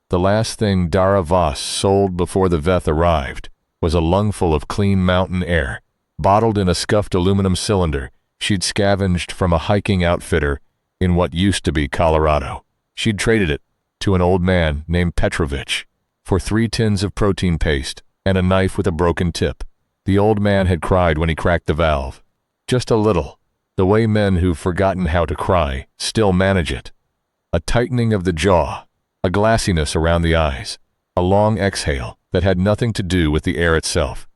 The last thing Dara Voss sold before the Veth arrived was a lungful of clean mountain air, bottled in a scuffed aluminum cylinder she'd scavenged from a hiking outfitter in what used to be Colorado. She'd traded it to an old man named Petrovich for 3 tins of protein paste and a knife with a broken tip. The old man had cried when he cracked the valve. Just a little, the way men who've forgotten how to cry still manage it. A tightening of the jaw, a glassiness around the eyes, a long exhale that had nothing to do with the air itself.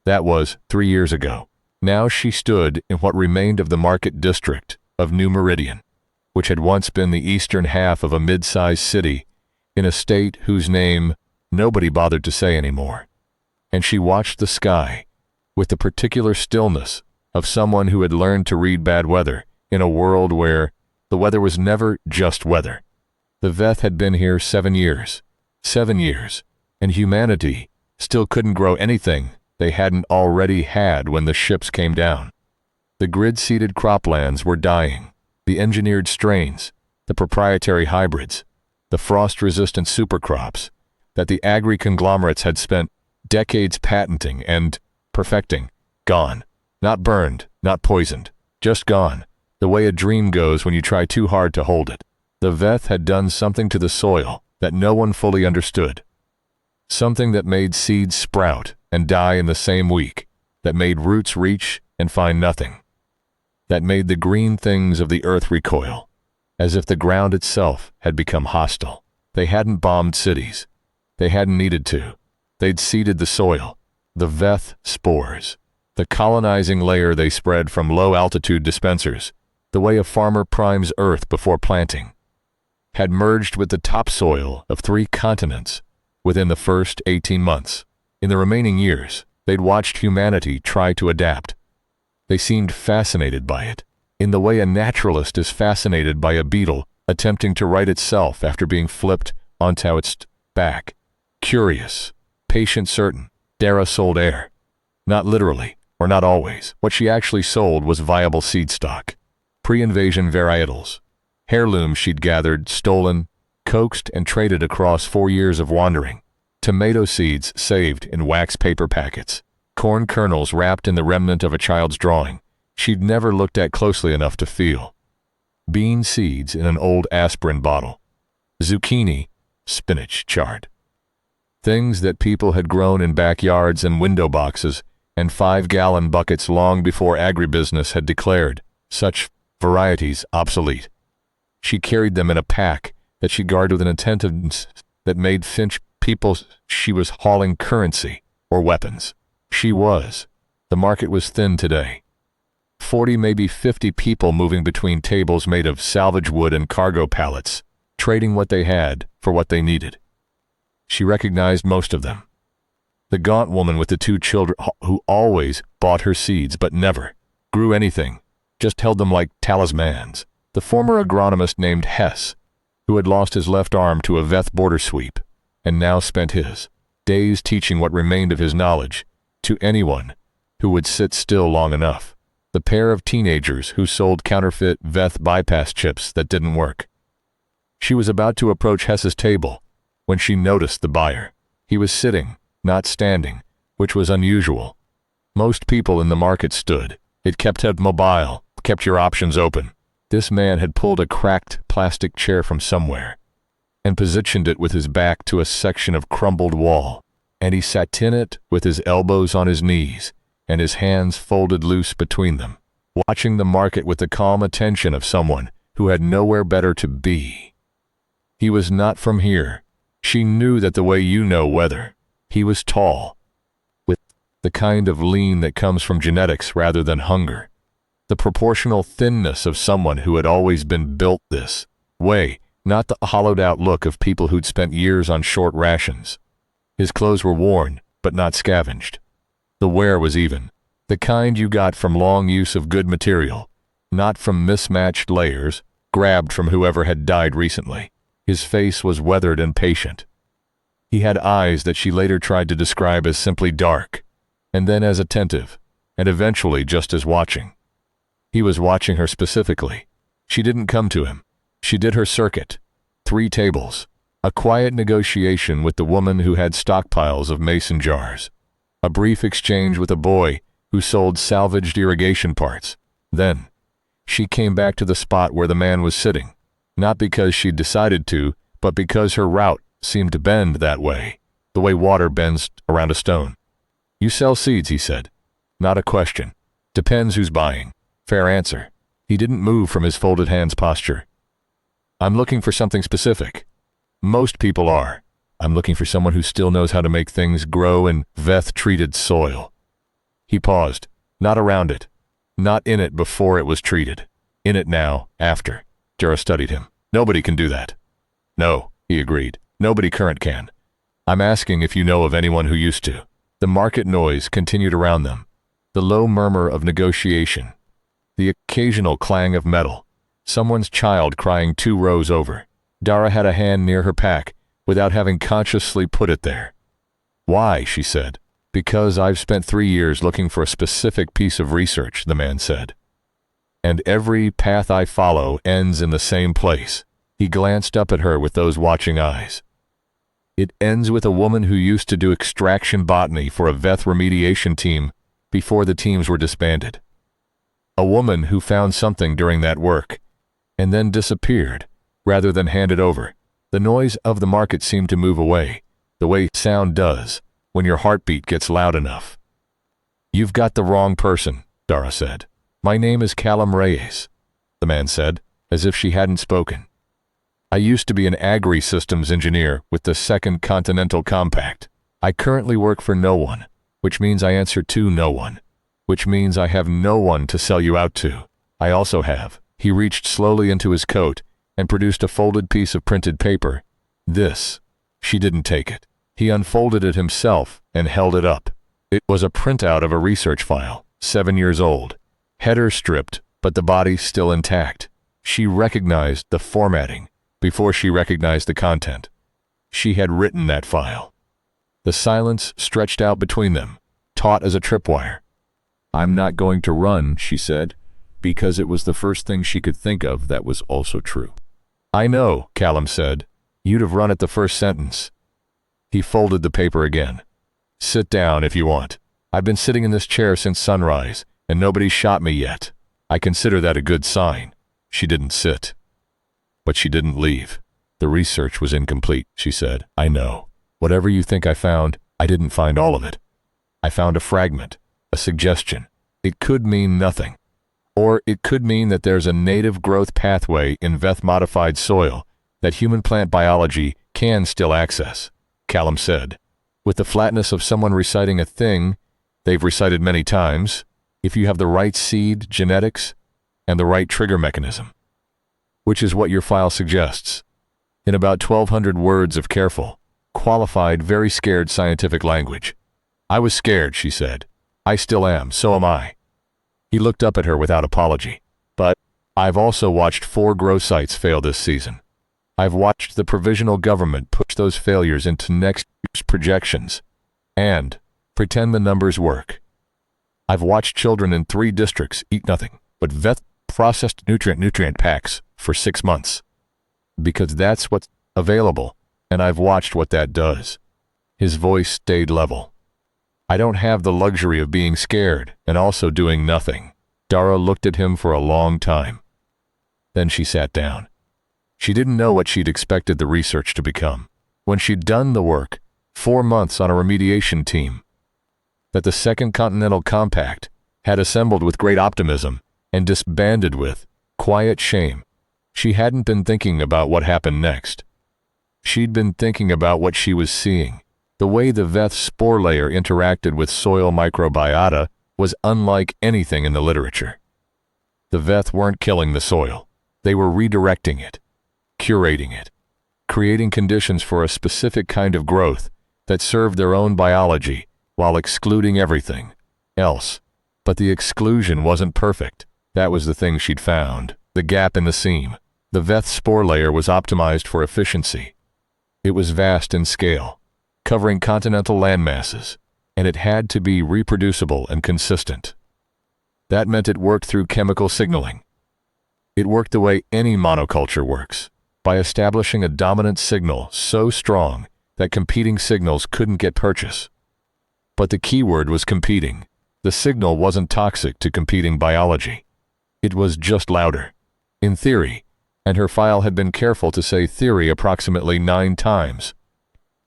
That was 3 years ago. Now she stood in what remained of the market district of New Meridian, which had once been the eastern half of a mid-sized city in a state whose name nobody bothered to say anymore. And she watched the sky with the particular stillness of someone who had learned to read bad weather in a world where the weather was never just weather. The Veth had been here 7 years. 7 years, and humanity still couldn't grow anything they hadn't already had when the ships came down. The grid-seeded croplands were dying. The engineered strains, the proprietary hybrids, the frost-resistant supercrops that the agri-conglomerates had spent decades patenting and perfecting, gone. Not burned, not poisoned, just gone, the way a dream goes when you try too hard to hold it. The Veth had done something to the soil that no one fully understood. Something that made seeds sprout and die in the same week, that made roots reach and find nothing, that made the green things of the earth recoil, as if the ground itself had become hostile. They hadn't bombed cities. They hadn't needed to. They'd seeded the soil, the Veth spores, the colonizing layer they spread from low-altitude dispensers, the way a farmer primes earth before planting, had merged with the topsoil of 3 continents within the first 18 months. In the remaining years, they'd watched humanity try to adapt. They seemed fascinated by it, in the way a naturalist is fascinated by a beetle attempting to right itself after being flipped onto its back. Curious, patient certain, Dara sold air. Not literally, or not always. What she actually sold was viable seed stock. Pre-invasion varietals. Heirlooms she'd gathered, stolen, coaxed, and traded across 4 years of wandering. Tomato seeds saved in wax paper packets. Corn kernels wrapped in the remnant of a child's drawing she'd never looked at closely enough to feel. Bean seeds in an old aspirin bottle. Zucchini, spinach charred. Things that people had grown in backyards and window boxes and 5-gallon buckets long before agribusiness had declared such varieties obsolete. She carried them in a pack that she guarded with an attentiveness that made Finch people she was hauling currency or weapons. She was. The market was thin today. 40, maybe 50 people moving between tables made of salvage wood and cargo pallets, trading what they had for what they needed. She recognized most of them. The gaunt woman with the 2 children who always bought her seeds but never grew anything, just held them like talismans. The former agronomist named Hess, who had lost his left arm to a Veth border sweep and now spent his days teaching what remained of his knowledge to anyone who would sit still long enough. The pair of teenagers who sold counterfeit Veth bypass chips that didn't work. She was about to approach Hess's table when she noticed the buyer. He was sitting, not standing, which was unusual. Most people in the market stood. It kept him mobile, kept your options open. This man had pulled a cracked plastic chair from somewhere and positioned it with his back to a section of crumbled wall, and he sat in it with his elbows on his knees and his hands folded loose between them, watching the market with the calm attention of someone who had nowhere better to be. He was not from here. She knew that the way you know weather. He was tall, with the kind of lean that comes from genetics rather than hunger. The proportional thinness of someone who had always been built this way, not the hollowed-out look of people who'd spent years on short rations. His clothes were worn, but not scavenged. The wear was even, the kind you got from long use of good material, not from mismatched layers, grabbed from whoever had died recently. His face was weathered and patient. He had eyes that she later tried to describe as simply dark, and then as attentive, and eventually just as watching. He was watching her specifically. She didn't come to him. She did her circuit. 3 tables. A quiet negotiation with the woman who had stockpiles of mason jars. A brief exchange with a boy who sold salvaged irrigation parts. Then, she came back to the spot where the man was sitting, not because she'd decided to, but because her route seemed to bend that way, the way water bends around a stone. "You sell seeds," he said. "Not a question. Depends who's buying." Fair answer. He didn't move from his folded hands posture. "I'm looking for something specific." "Most people are. I'm looking for someone who still knows how to make things grow in Veth-treated soil." He paused. "Not around it. Not in it before it was treated. In it now, after." Dara studied him. "Nobody can do that." "No," he agreed. "Nobody current can. I'm asking if you know of anyone who used to." The market noise continued around them. The low murmur of negotiation. The occasional clang of metal. Someone's child crying 2 rows over. Dara had a hand near her pack, without having consciously put it there. "Why?" she said. "Because I've spent 3 years looking for a specific piece of research," the man said. "And every path I follow ends in the same place." He glanced up at her with those watching eyes. "It ends with a woman who used to do extraction botany for a Veth remediation team before the teams were disbanded. A woman who found something during that work, and then disappeared, rather than hand it over." The noise of the market seemed to move away, the way sound does when your heartbeat gets loud enough. "You've got the wrong person," Dara said. "My name is Callum Reyes," the man said, as if she hadn't spoken. "I used to be an agri-systems engineer with the Second Continental Compact. I currently work for no one, which means I answer to no one, which means I have no one to sell you out to. I also have." He reached slowly into his coat and produced a folded piece of printed paper. "This." She didn't take it. He unfolded it himself and held it up. It was a printout of a research file, 7 years old. Header stripped, but the body still intact. She recognized the formatting before she recognized the content. She had written that file. The silence stretched out between them, taut as a tripwire. "I'm not going to run," she said, because it was the first thing she could think of that was also true. "I know," Callum said. "You'd have run at the first sentence." He folded the paper again. "Sit down if you want. I've been sitting in this chair since sunrise, and nobody's shot me yet. I consider that a good sign." She didn't sit. But she didn't leave. "The research was incomplete," she said. "I know. Whatever you think I found, I didn't find all of it. I found a fragment, a suggestion. It could mean nothing. Or it could mean that there's a native growth pathway in Veth-modified soil that human plant biology can still access," Callum said, with the flatness of someone reciting a thing they've recited many times, if you have the right seed genetics and the right trigger mechanism. "Which is what your file suggests." In about 1,200 words of careful, qualified, very scared scientific language. "I was scared," she said. "I still am, so am I." He looked up at her without apology. "But I've also watched 4 grow sites fail this season. I've watched the provisional government push those failures into next year's projections and pretend the numbers work. I've watched children in 3 districts eat nothing but Veth processed nutrient packs for 6 months. Because that's what's available, and I've watched what that does." His voice stayed level. "I don't have the luxury of being scared and also doing nothing." Dara looked at him for a long time. Then she sat down. She didn't know what she'd expected the research to become. When she'd done the work, 4 months on a remediation team, that the Second Continental Compact had assembled with great optimism and disbanded with quiet shame, she hadn't been thinking about what happened next. She'd been thinking about what she was seeing. The way the Veth spore layer interacted with soil microbiota was unlike anything in the literature. The Veth weren't killing the soil. They were redirecting it, curating it, creating conditions for a specific kind of growth that served their own biology while excluding everything else. But the exclusion wasn't perfect. That was the thing she'd found, the gap in the seam. The Veth spore layer was optimized for efficiency. It was vast in scale, covering continental landmasses, and it had to be reproducible and consistent. That meant it worked through chemical signaling. It worked the way any monoculture works. by establishing a dominant signal so strong that competing signals couldn't get purchase. But the key word was competing. The signal wasn't toxic to competing biology. It was just louder. In theory, and her file had been careful to say theory approximately 9 times.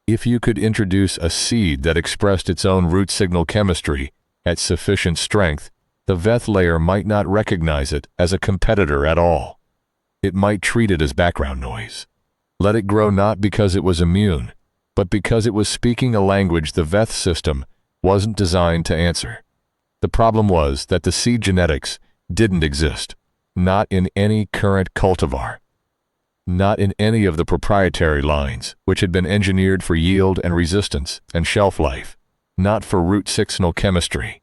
If you could introduce a seed that expressed its own root signal chemistry at sufficient strength, the Veth layer might not recognize it as a competitor at all. It might treat it as background noise. Let it grow not because it was immune, but because it was speaking a language the Veth system wasn't designed to answer. The problem was that the seed genetics didn't exist, not in any current cultivar, not in any of the proprietary lines which had been engineered for yield and resistance and shelf life, not for root signal chemistry,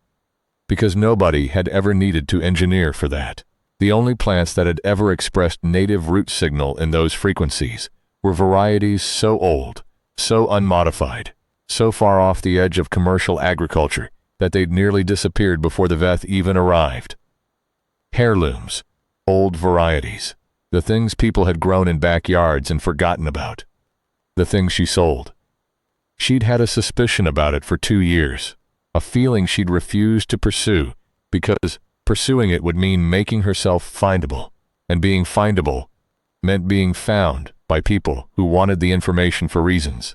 because nobody had ever needed to engineer for that. The only plants that had ever expressed native root signal in those frequencies were varieties so old, so unmodified, so far off the edge of commercial agriculture that they'd nearly disappeared before the Veth even arrived. Heirlooms, old varieties, the things people had grown in backyards and forgotten about, the things she sold. She'd had a suspicion about it for 2 years, a feeling she'd refused to pursue because pursuing it would mean making herself findable, and being findable meant being found by people who wanted the information for reasons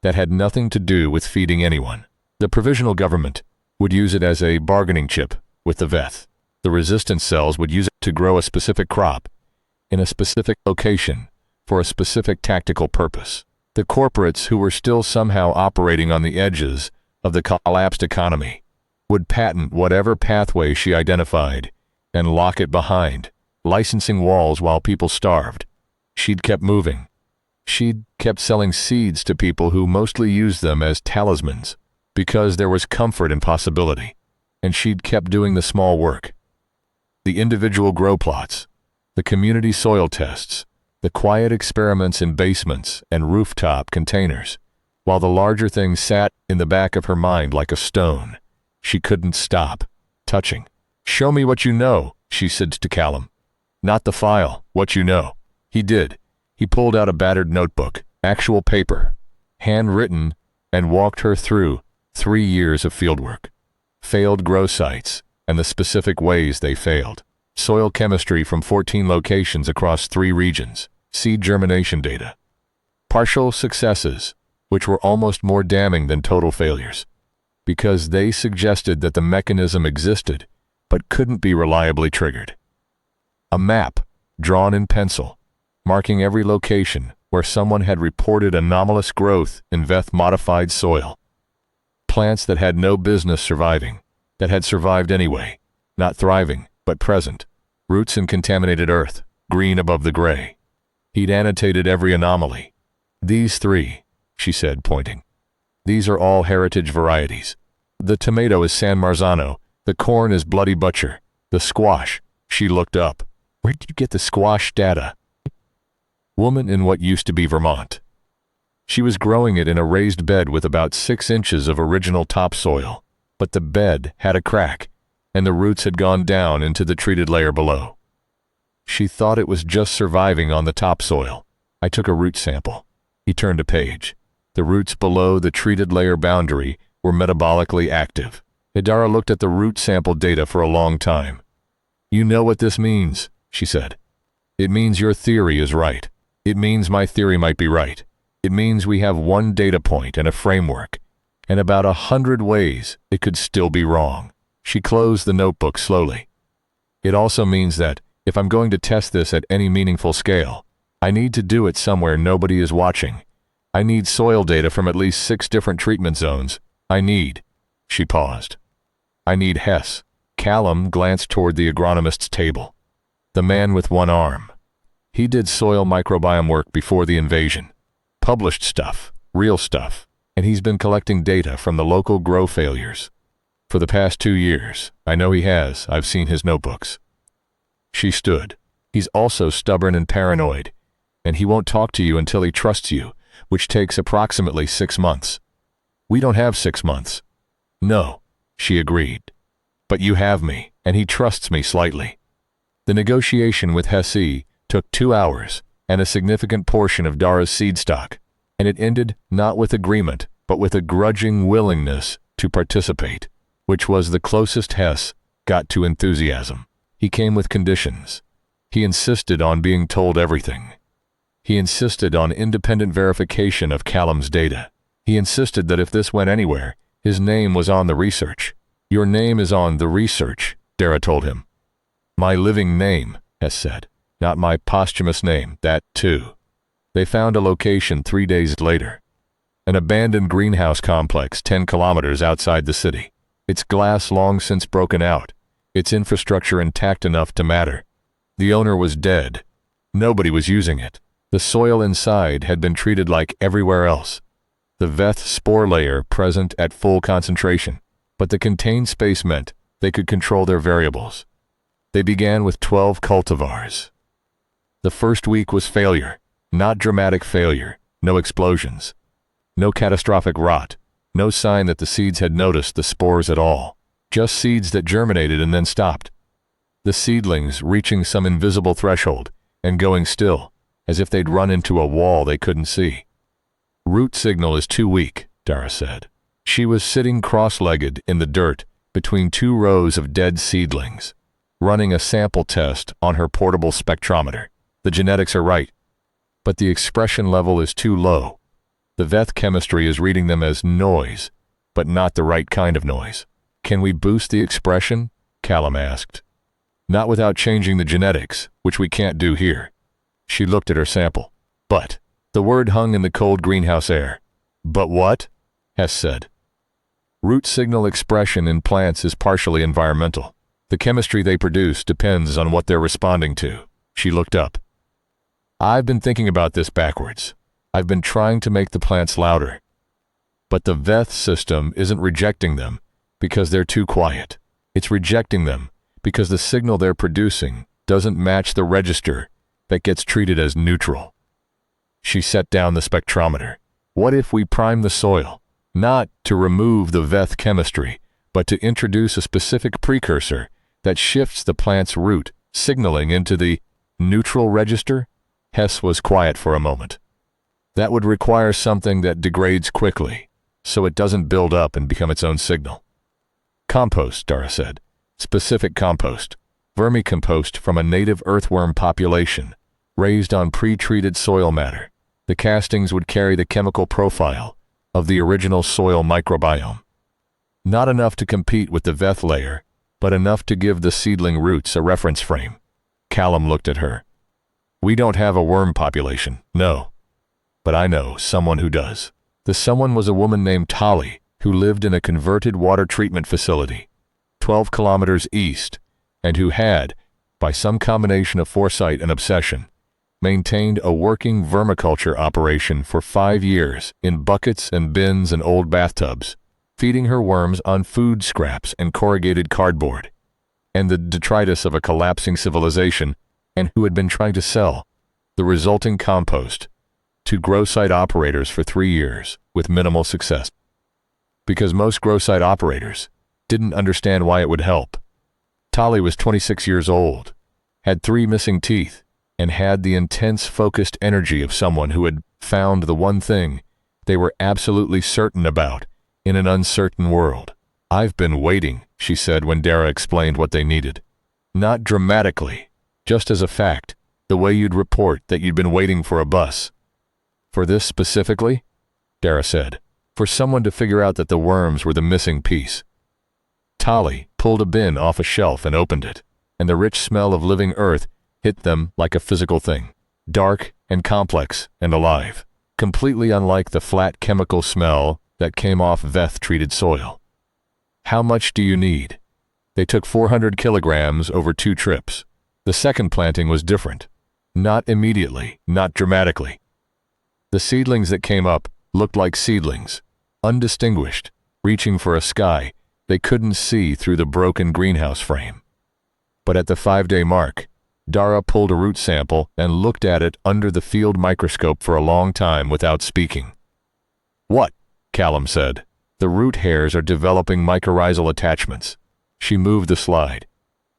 that had nothing to do with feeding anyone. The provisional government would use it as a bargaining chip with the Veth. The resistance cells would use it to grow a specific crop in a specific location for a specific tactical purpose. The corporates who were still somehow operating on the edges of the collapsed economy would patent whatever pathway she identified and lock it behind licensing walls while people starved. She'd kept moving. She'd kept selling seeds to people who mostly used them as talismans because there was comfort in possibility, and she'd kept doing the small work. The individual grow plots, the community soil tests, the quiet experiments in basements and rooftop containers, while the larger things sat in the back of her mind like a stone. She couldn't stop touching. "Show me what you know," she said to Callum. "Not the file, what you know." He did. He pulled out a battered notebook, actual paper, handwritten, and walked her through 3 years of fieldwork. Failed grow sites, and the specific ways they failed. Soil chemistry from 14 locations across 3 regions. Seed germination data. Partial successes, which were almost more damning than total failures, because they suggested that the mechanism existed, but couldn't be reliably triggered. A map, drawn in pencil, marking every location where someone had reported anomalous growth in Veth-modified soil. Plants that had no business surviving, that had survived anyway, not thriving, but present. Roots in contaminated earth, green above the gray. He'd annotated every anomaly. "These 3, she said, pointing. "These are all heritage varieties. The tomato is San Marzano, the corn is Bloody Butcher, the squash," she looked up. "Where did you get the squash data?" Woman in what used to be Vermont. She was growing it in a raised bed with about 6 inches of original topsoil, but the bed had a crack, and the roots had gone down into the treated layer below. She thought it was just surviving on the topsoil. I took a root sample. He turned a page. The roots below the treated layer boundary were metabolically active. Hidara looked at the root sample data for a long time. "You know what this means," she said. "It means your theory is right. It means my theory might be right. It means we have one data point and a framework, and about 100 ways it could still be wrong." She closed the notebook slowly. "It also means that, if I'm going to test this at any meaningful scale, I need to do it somewhere nobody is watching. I need soil data from at least 6 different treatment zones. I need..." She paused. "I need Hess." Callum glanced toward the agronomist's table. The man with one arm. He did soil microbiome work before the invasion. Published stuff, real stuff, and he's been collecting data from the local grow failures. For the past 2 years, I know he has. I've seen his notebooks. She stood. He's also stubborn and paranoid, and he won't talk to you until he trusts you, which takes approximately 6 months. We don't have 6 months. No, she agreed. But you have me, and he trusts me slightly. The negotiation with Hesse took 2 hours, and a significant portion of Dara's seed stock, and it ended not with agreement, but with a grudging willingness to participate, which was the closest Hess got to enthusiasm. He came with conditions. He insisted on being told everything. He insisted on independent verification of Callum's data. He insisted that if this went anywhere, his name was on the research. Your name is on the research, Dara told him. My living name, Hess said. Not my posthumous name, that too. They found a location 3 days later. An abandoned greenhouse complex 10 kilometers outside the city. Its glass long since broken out. Its infrastructure intact enough to matter. The owner was dead. Nobody was using it. The soil inside had been treated like everywhere else. The Veth spore layer present at full concentration, but the contained space meant they could control their variables. They began with 12 cultivars. The first week was failure, not dramatic failure, no explosions, no catastrophic rot, no sign that the seeds had noticed the spores at all, just seeds that germinated and then stopped. The seedlings reaching some invisible threshold and going still, as if they'd run into a wall they couldn't see. Root signal is too weak, Dara said. She was sitting cross-legged in the dirt between 2 rows of dead seedlings, running a sample test on her portable spectrometer. The genetics are right, but the expression level is too low. The Veth chemistry is reading them as noise, but not the right kind of noise. Can we boost the expression? Callum asked. Not without changing the genetics, which we can't do here. She looked at her sample. But, the word hung in the cold greenhouse air. But what? Hess said. Root signal expression in plants is partially environmental. The chemistry they produce depends on what they're responding to. She looked up. I've been thinking about this backwards. I've been trying to make the plants louder. But the Veth system isn't rejecting them because they're too quiet. It's rejecting them because the signal they're producing doesn't match the register that gets treated as neutral. She set down the spectrometer. What if we prime the soil, not to remove the Veth chemistry, but to introduce a specific precursor that shifts the plant's root signaling into the neutral register? Hess was quiet for a moment. That would require something that degrades quickly, so it doesn't build up and become its own signal. Compost, Dara said. Specific compost. Vermicompost from a native earthworm population, raised on pre-treated soil matter. The castings would carry the chemical profile of the original soil microbiome. Not enough to compete with the Veth layer, but enough to give the seedling roots a reference frame. Callum looked at her. We don't have a worm population, no. But I know someone who does. The someone was a woman named Tali, who lived in a converted water treatment facility, 12 kilometers east, and who had, by some combination of foresight and obsession, maintained a working vermiculture operation for 5 years in buckets and bins and old bathtubs, feeding her worms on food scraps and corrugated cardboard, and the detritus of a collapsing civilization, and who had been trying to sell the resulting compost to grow site operators for 3 years with minimal success. Because most grow site operators didn't understand why it would help. Tali was 26 years old, had 3 missing teeth, and had the intense focused energy of someone who had found the one thing they were absolutely certain about in an uncertain world. I've been waiting, she said when Dara explained what they needed. Not dramatically, just as a fact, the way you'd report that you'd been waiting for a bus. For this specifically? Dara said. For someone to figure out that the worms were the missing piece. Tali pulled a bin off a shelf and opened it, and the rich smell of living earth hit them like a physical thing, dark and complex and alive, completely unlike the flat chemical smell that came off Veth-treated soil. How much do you need? They took 400 kilograms over 2 trips. The second planting was different. Not immediately, not dramatically. The seedlings that came up looked like seedlings, undistinguished, reaching for a sky they couldn't see through the broken greenhouse frame. But at the 5-day mark, Dara pulled a root sample and looked at it under the field microscope for a long time without speaking. What? Callum said. The root hairs are developing mycorrhizal attachments. She moved the slide.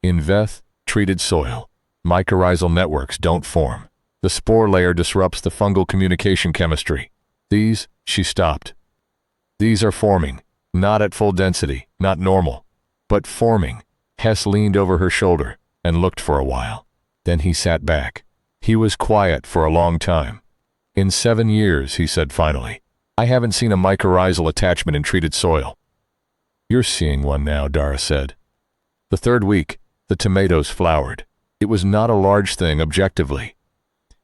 In Veth-treated soil, mycorrhizal networks don't form. The spore layer disrupts the fungal communication chemistry. She stopped. These are forming, not at full density, not normal, but forming. Hess leaned over her shoulder and looked for a while. Then he sat back. He was quiet for a long time. In 7 years, he said finally, I haven't seen a mycorrhizal attachment in treated soil. You're seeing one now, Dara said. The 3rd week, the tomatoes flowered. It was not a large thing objectively.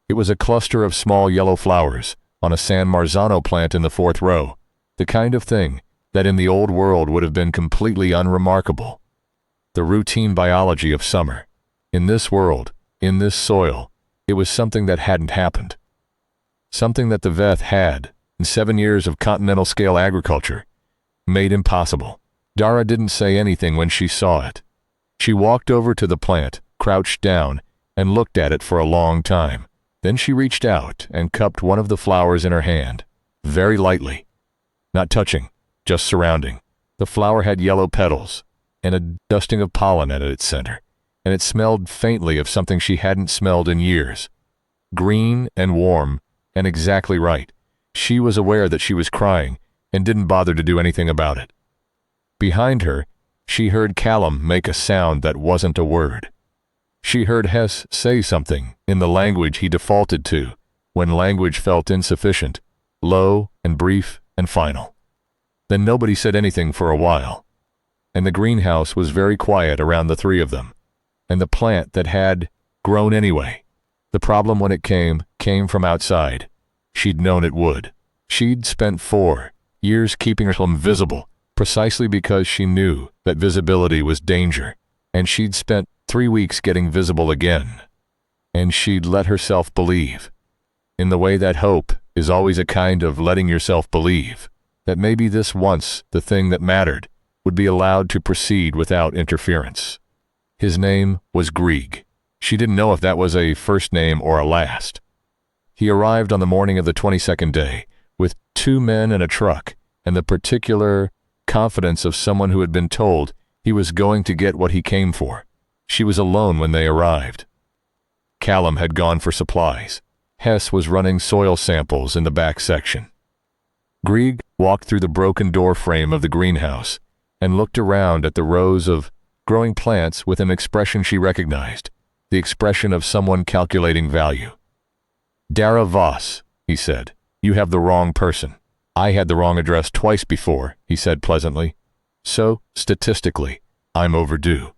It was a cluster of small yellow flowers on a San Marzano plant in the 4th row, the kind of thing that in the old world would have been completely unremarkable. The routine biology of summer. In this world, in this soil, it was something that hadn't happened. Something that the Veth had, in 7 years of continental-scale agriculture, made impossible. Dara didn't say anything when she saw it. She walked over to the plant, crouched down, and looked at it for a long time. Then she reached out and cupped one of the flowers in her hand, very lightly. Not touching, just surrounding. The flower had yellow petals, and a dusting of pollen at its center, and it smelled faintly of something she hadn't smelled in years. Green and warm, and exactly right. She was aware that she was crying, and didn't bother to do anything about it. Behind her, she heard Callum make a sound that wasn't a word. She heard Hess say something in the language he defaulted to when language felt insufficient, low and brief and final. Then nobody said anything for a while, and the greenhouse was very quiet around the 3 of them, and the plant that had grown anyway. The problem when it came from outside. She'd known it would. She'd spent 4 years keeping herself invisible, precisely because she knew that visibility was danger, and she'd spent 3 weeks getting visible again. And she'd let herself believe, in the way that hope is always a kind of letting yourself believe, that maybe this once the thing that mattered would be allowed to proceed without interference. His name was Grieg. She didn't know if that was a first name or a last. He arrived on the morning of the 22nd day, with 2 men and a truck, and the particular confidence of someone who had been told he was going to get what he came for. She was alone when they arrived. Callum had gone for supplies. Hess was running soil samples in the back section. Grieg walked through the broken door frame of the greenhouse and looked around at the rows of growing plants with an expression she recognized, the expression of someone calculating value. Dara Voss, he said, you have the wrong person. I had the wrong address twice before, he said pleasantly. So, statistically, I'm overdue.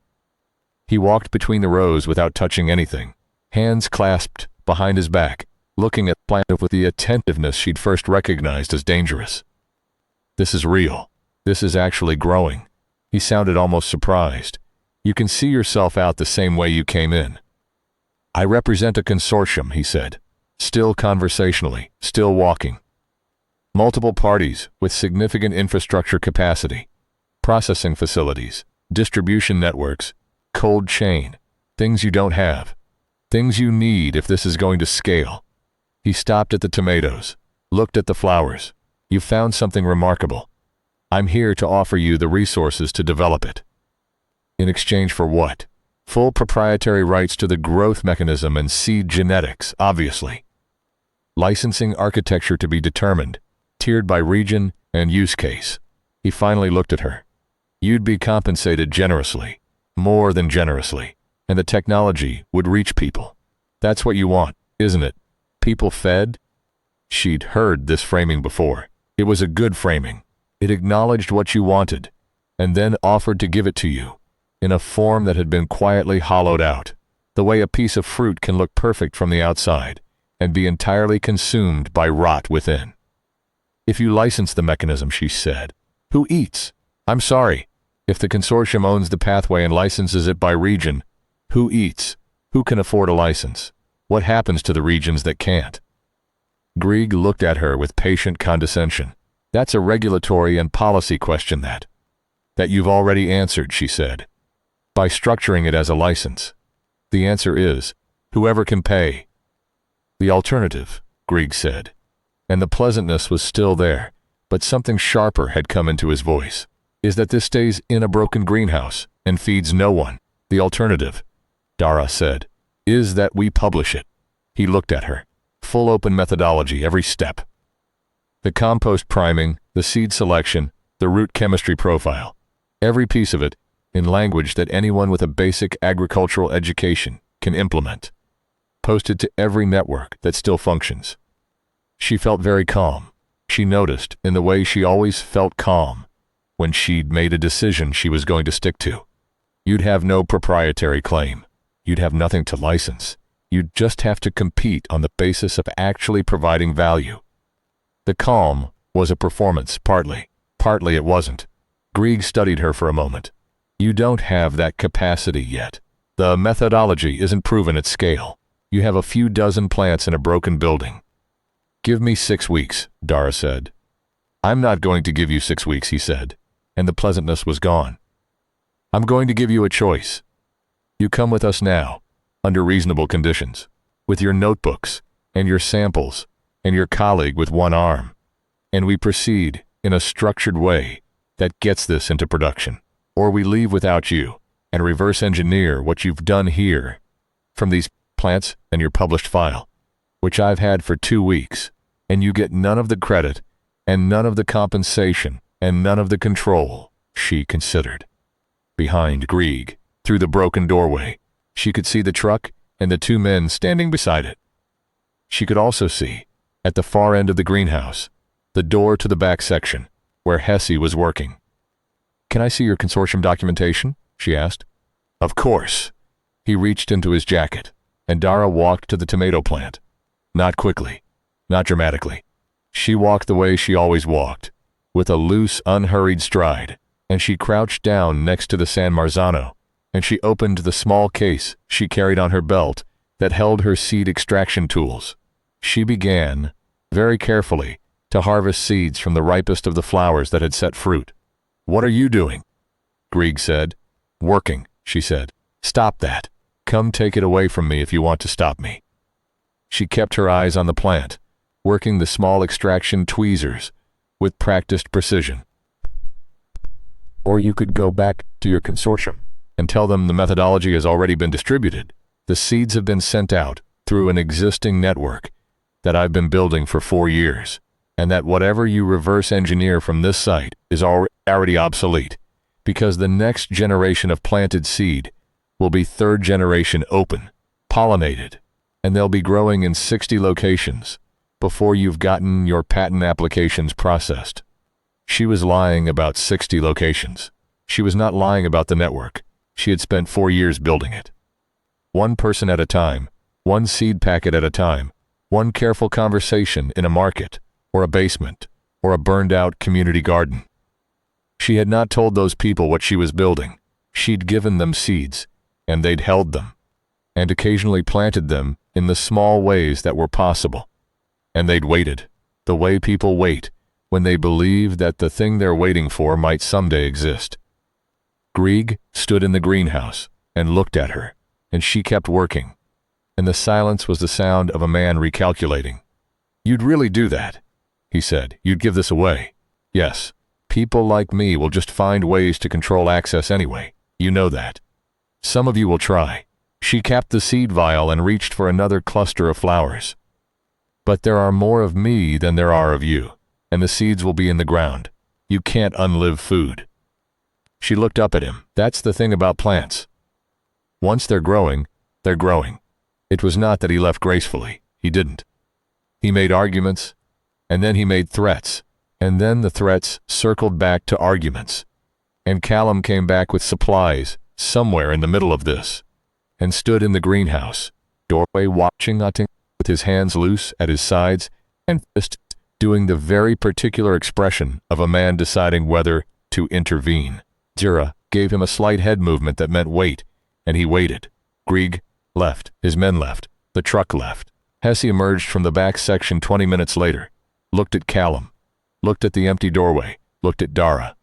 He walked between the rows without touching anything, hands clasped behind his back, looking at the plant with the attentiveness she'd first recognized as dangerous. This is real. This is actually growing. He sounded almost surprised. You can see yourself out the same way you came in. I represent a consortium, he said, still conversationally, still walking. Multiple parties with significant infrastructure capacity, processing facilities, distribution networks, cold chain, things you don't have, things you need if this is going to scale. He stopped at the tomatoes, looked at the flowers. You found something remarkable. I'm here to offer you the resources to develop it. In exchange for what? Full proprietary rights to the growth mechanism and seed genetics, obviously. Licensing architecture to be determined, tiered by region and use case. He finally looked at her. You'd be compensated generously, more than generously, and the technology would reach people. That's what you want, isn't it? People fed? She'd heard this framing before. It was a good framing. It acknowledged what you wanted, and then offered to give it to you, in a form that had been quietly hollowed out, the way a piece of fruit can look perfect from the outside, and be entirely consumed by rot within. If you license the mechanism, she said, who eats? I'm sorry. If the consortium owns the pathway and licenses it by region, who eats? Who can afford a license? What happens to the regions that can't? Grieg looked at her with patient condescension. That's a regulatory and policy question that you've already answered, she said, by structuring it as a license. The answer is, whoever can pay. The alternative, Grieg said, and the pleasantness was still there, but something sharper had come into his voice, is that this stays in a broken greenhouse and feeds no one. The alternative, Dara said, is that we publish it. He looked at her. Full open methodology, every step. The compost priming, the seed selection, the root chemistry profile. Every piece of it, in language that anyone with a basic agricultural education can implement. Posted to every network that still functions. She felt very calm. She noticed, in the way she always felt calm, when she'd made a decision she was going to stick to. You'd have no proprietary claim. You'd have nothing to license. You'd just have to compete on the basis of actually providing value. The calm was a performance, partly. Partly it wasn't. Grieg studied her for a moment. You don't have that capacity yet. The methodology isn't proven at scale. You have a few dozen plants in a broken building. Give me 6 weeks, Dara said. I'm not going to give you 6 weeks, he said, and the pleasantness was gone. I'm going to give you a choice. You come with us now, under reasonable conditions, with your notebooks, and your samples, and your colleague with one arm, and we proceed in a structured way that gets this into production. Or we leave without you, and reverse engineer what you've done here from these plants and your published file, which I've had for 2 weeks, and you get none of the credit, and none of the compensation, and none of the control, she considered. Behind Grieg, through the broken doorway, she could see the truck and the 2 men standing beside it. She could also see, at the far end of the greenhouse, the door to the back section, where Hesse was working. Can I see your consortium documentation? She asked. Of course. He reached into his jacket, and Dara walked to the tomato plant. Not quickly, not dramatically. She walked the way she always walked, with a loose, unhurried stride, and she crouched down next to the San Marzano, and she opened the small case she carried on her belt that held her seed extraction tools. She began, very carefully, to harvest seeds from the ripest of the flowers that had set fruit. What are you doing? Grieg said. Working, she said. Stop that. Come take it away from me if you want to stop me. She kept her eyes on the plant, working the small extraction tweezers with practiced precision. Or you could go back to your consortium and tell them the methodology has already been distributed. The seeds have been sent out through an existing network that I've been building for 4 years, and that whatever you reverse engineer from this site is already obsolete, because the next generation of planted seed will be 3rd generation open, pollinated, and they'll be growing in 60 locations before you've gotten your patent applications processed. She was lying about 60 locations. She was not lying about the network. She had spent 4 years building it. 1 person at a time, 1 seed packet at a time, 1 careful conversation in a market, or a basement, or a burned-out community garden. She had not told those people what she was building. She'd given them seeds, and they'd held them, and occasionally planted them in the small ways that were possible. And they'd waited, the way people wait, when they believe that the thing they're waiting for might someday exist. Grieg stood in the greenhouse and looked at her, and she kept working, and the silence was the sound of a man recalculating. You'd really do that, he said. You'd give this away. Yes, people like me will just find ways to control access anyway. You know that. Some of you will try. She capped the seed vial and reached for another cluster of flowers. But there are more of me than there are of you, and the seeds will be in the ground. You can't unlive food. She looked up at him. That's the thing about plants. Once they're growing, they're growing. It was not that he left gracefully. He didn't. He made arguments, and then he made threats, and then the threats circled back to arguments. And Callum came back with supplies, somewhere in the middle of this, and stood in the greenhouse, doorway watching nothing, with his hands loose at his sides, and fists doing the very particular expression of a man deciding whether to intervene. Dara gave him a slight head movement that meant wait, and he waited. Grieg left. His men left. The truck left. Hesse emerged from the back section 20 minutes later, looked at Callum, looked at the empty doorway, looked at Dara.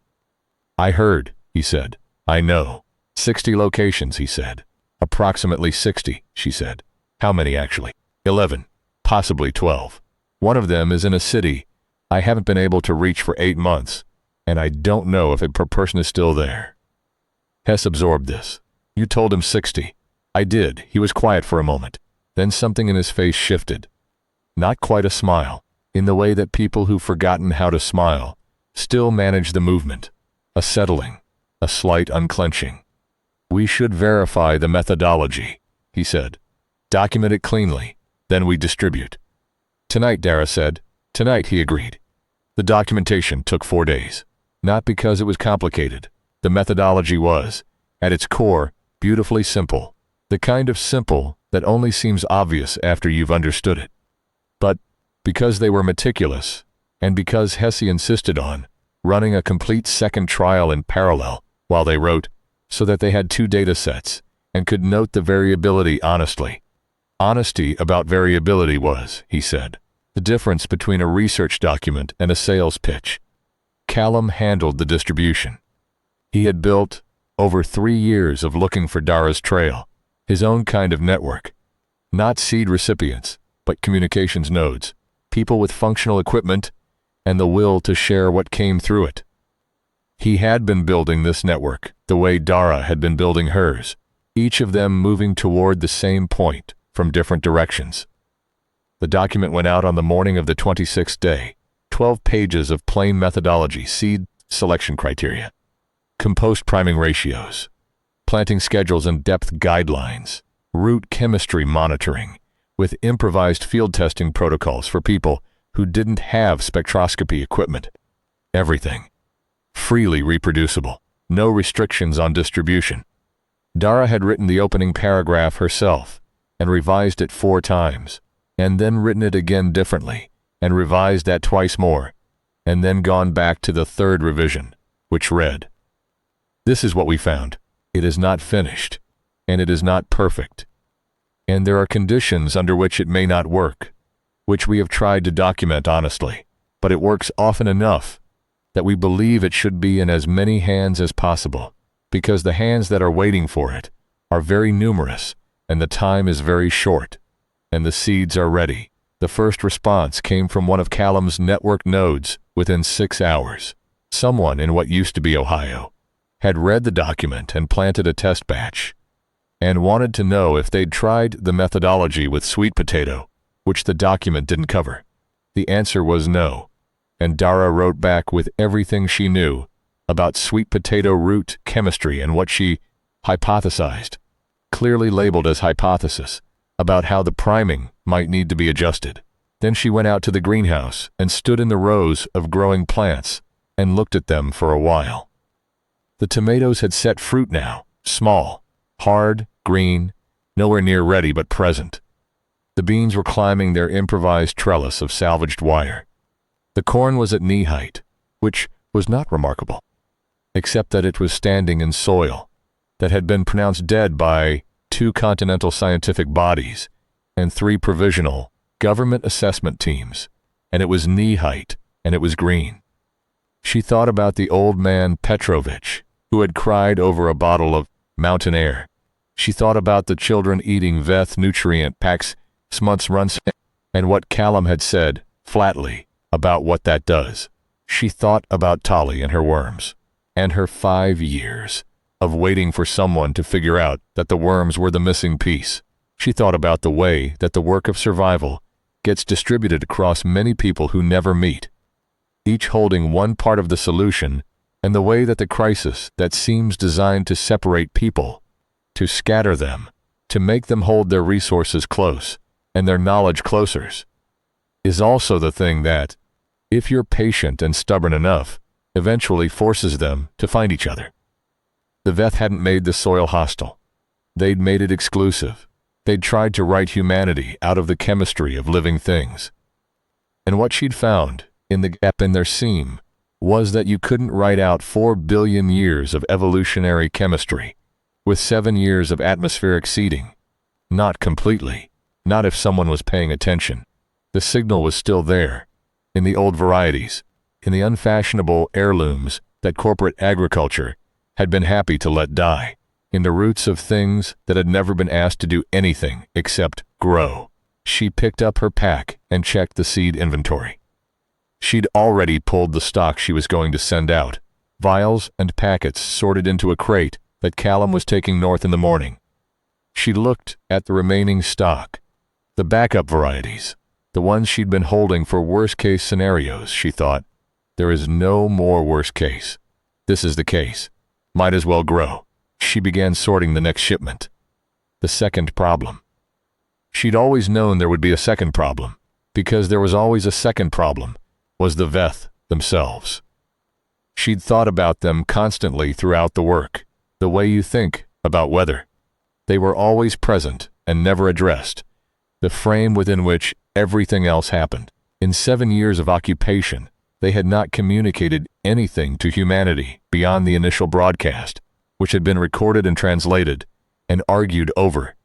I heard, he said. I know. 60 locations, he said. Approximately 60, she said. How many actually? 11, possibly 12. One of them is in a city I haven't been able to reach for 8 months, and I don't know if a person is still there. Hess absorbed this. You told him 60. I did. He was quiet for a moment. Then something in his face shifted. Not quite a smile, in the way that people who've forgotten how to smile still manage the movement. A settling, a slight unclenching. "We should verify the methodology," he said. "Document it cleanly, then we distribute." "Tonight," Dara said. "Tonight," he agreed. The documentation took 4 days. Not because it was complicated. The methodology was, at its core, beautifully simple. The kind of simple that only seems obvious after you've understood it. But because they were meticulous, and because Hesse insisted on running a complete second trial in parallel while they wrote, so that they had 2 data sets and could note the variability honestly. Honesty about variability was, he said, the difference between a research document and a sales pitch. Callum handled the distribution. He had built over 3 years of looking for Dara's trail, his own kind of network. Not seed recipients, but communications nodes, people with functional equipment and the will to share what came through it. He had been building this network the way Dara had been building hers, each of them moving toward the same point from different directions. The document went out on the morning of the 26th day, 12 pages of plain methodology, seed selection criteria, compost priming ratios, planting schedules and depth guidelines, root chemistry monitoring, with improvised field testing protocols for people who didn't have spectroscopy equipment. Everything. Freely reproducible. No restrictions on distribution. Dara had written the opening paragraph herself and revised it 4 times, and then written it again differently and revised that twice more, and then gone back to the 3rd revision, which read, "This is what we found. It is not finished, and it is not perfect. And there are conditions under which it may not work, which we have tried to document honestly, but it works often enough that we believe it should be in as many hands as possible, because the hands that are waiting for it are very numerous, and the time is very short, and the seeds are ready." The first response came from one of Callum's network nodes within 6 hours. Someone in what used to be Ohio had read the document and planted a test batch, and wanted to know if they'd tried the methodology with sweet potato, which the document didn't cover. The answer was no, and Dara wrote back with everything she knew about sweet potato root chemistry and what she hypothesized, clearly labeled as hypothesis, about how the priming might need to be adjusted. Then she went out to the greenhouse and stood in the rows of growing plants and looked at them for a while. The tomatoes had set fruit now, small, hard, green, nowhere near ready but present. The beans were climbing their improvised trellis of salvaged wire. The corn was at knee height, which was not remarkable, except that it was standing in soil that had been pronounced dead by 2 continental scientific bodies and 3 provisional government assessment teams, and it was knee height, and it was green. She thought about the old man Petrovich, who had cried over a bottle of mountain air. She thought about the children eating Veth nutrient packs months runs, and what Callum had said, flatly, about what that does. She thought about Tolly and her worms, and her 5 years of waiting for someone to figure out that the worms were the missing piece. She thought about the way that the work of survival gets distributed across many people who never meet, each holding one part of the solution, and the way that the crisis that seems designed to separate people, to scatter them, to make them hold their resources close and their knowledge closer, is also the thing that, if you're patient and stubborn enough, eventually forces them to find each other. The Veth hadn't made the soil hostile. They'd made it exclusive. They'd tried to write humanity out of the chemistry of living things. And what she'd found, in the gap in their seam, was that you couldn't write out 4 billion years of evolutionary chemistry with 7 years of atmospheric seeding. Not completely. Not if someone was paying attention. The signal was still there, in the old varieties, in the unfashionable heirlooms that corporate agriculture had been happy to let die, in the roots of things that had never been asked to do anything except grow. She picked up her pack and checked the seed inventory. She'd already pulled the stock she was going to send out, vials and packets sorted into a crate that Callum was taking north in the morning. She looked at the remaining stock The backup varieties. The ones she'd been holding for worst-case scenarios, she thought. There is no more worst case. This is the case. Might as well grow. She began sorting the next shipment. The second problem. She'd always known there would be a second problem, because there was always a second problem, was the Veth themselves. She'd thought about them constantly throughout the work, the way you think about weather. They were always present and never addressed, the frame within which everything else happened. In 7 years of occupation, they had not communicated anything to humanity beyond the initial broadcast, which had been recorded and translated and argued over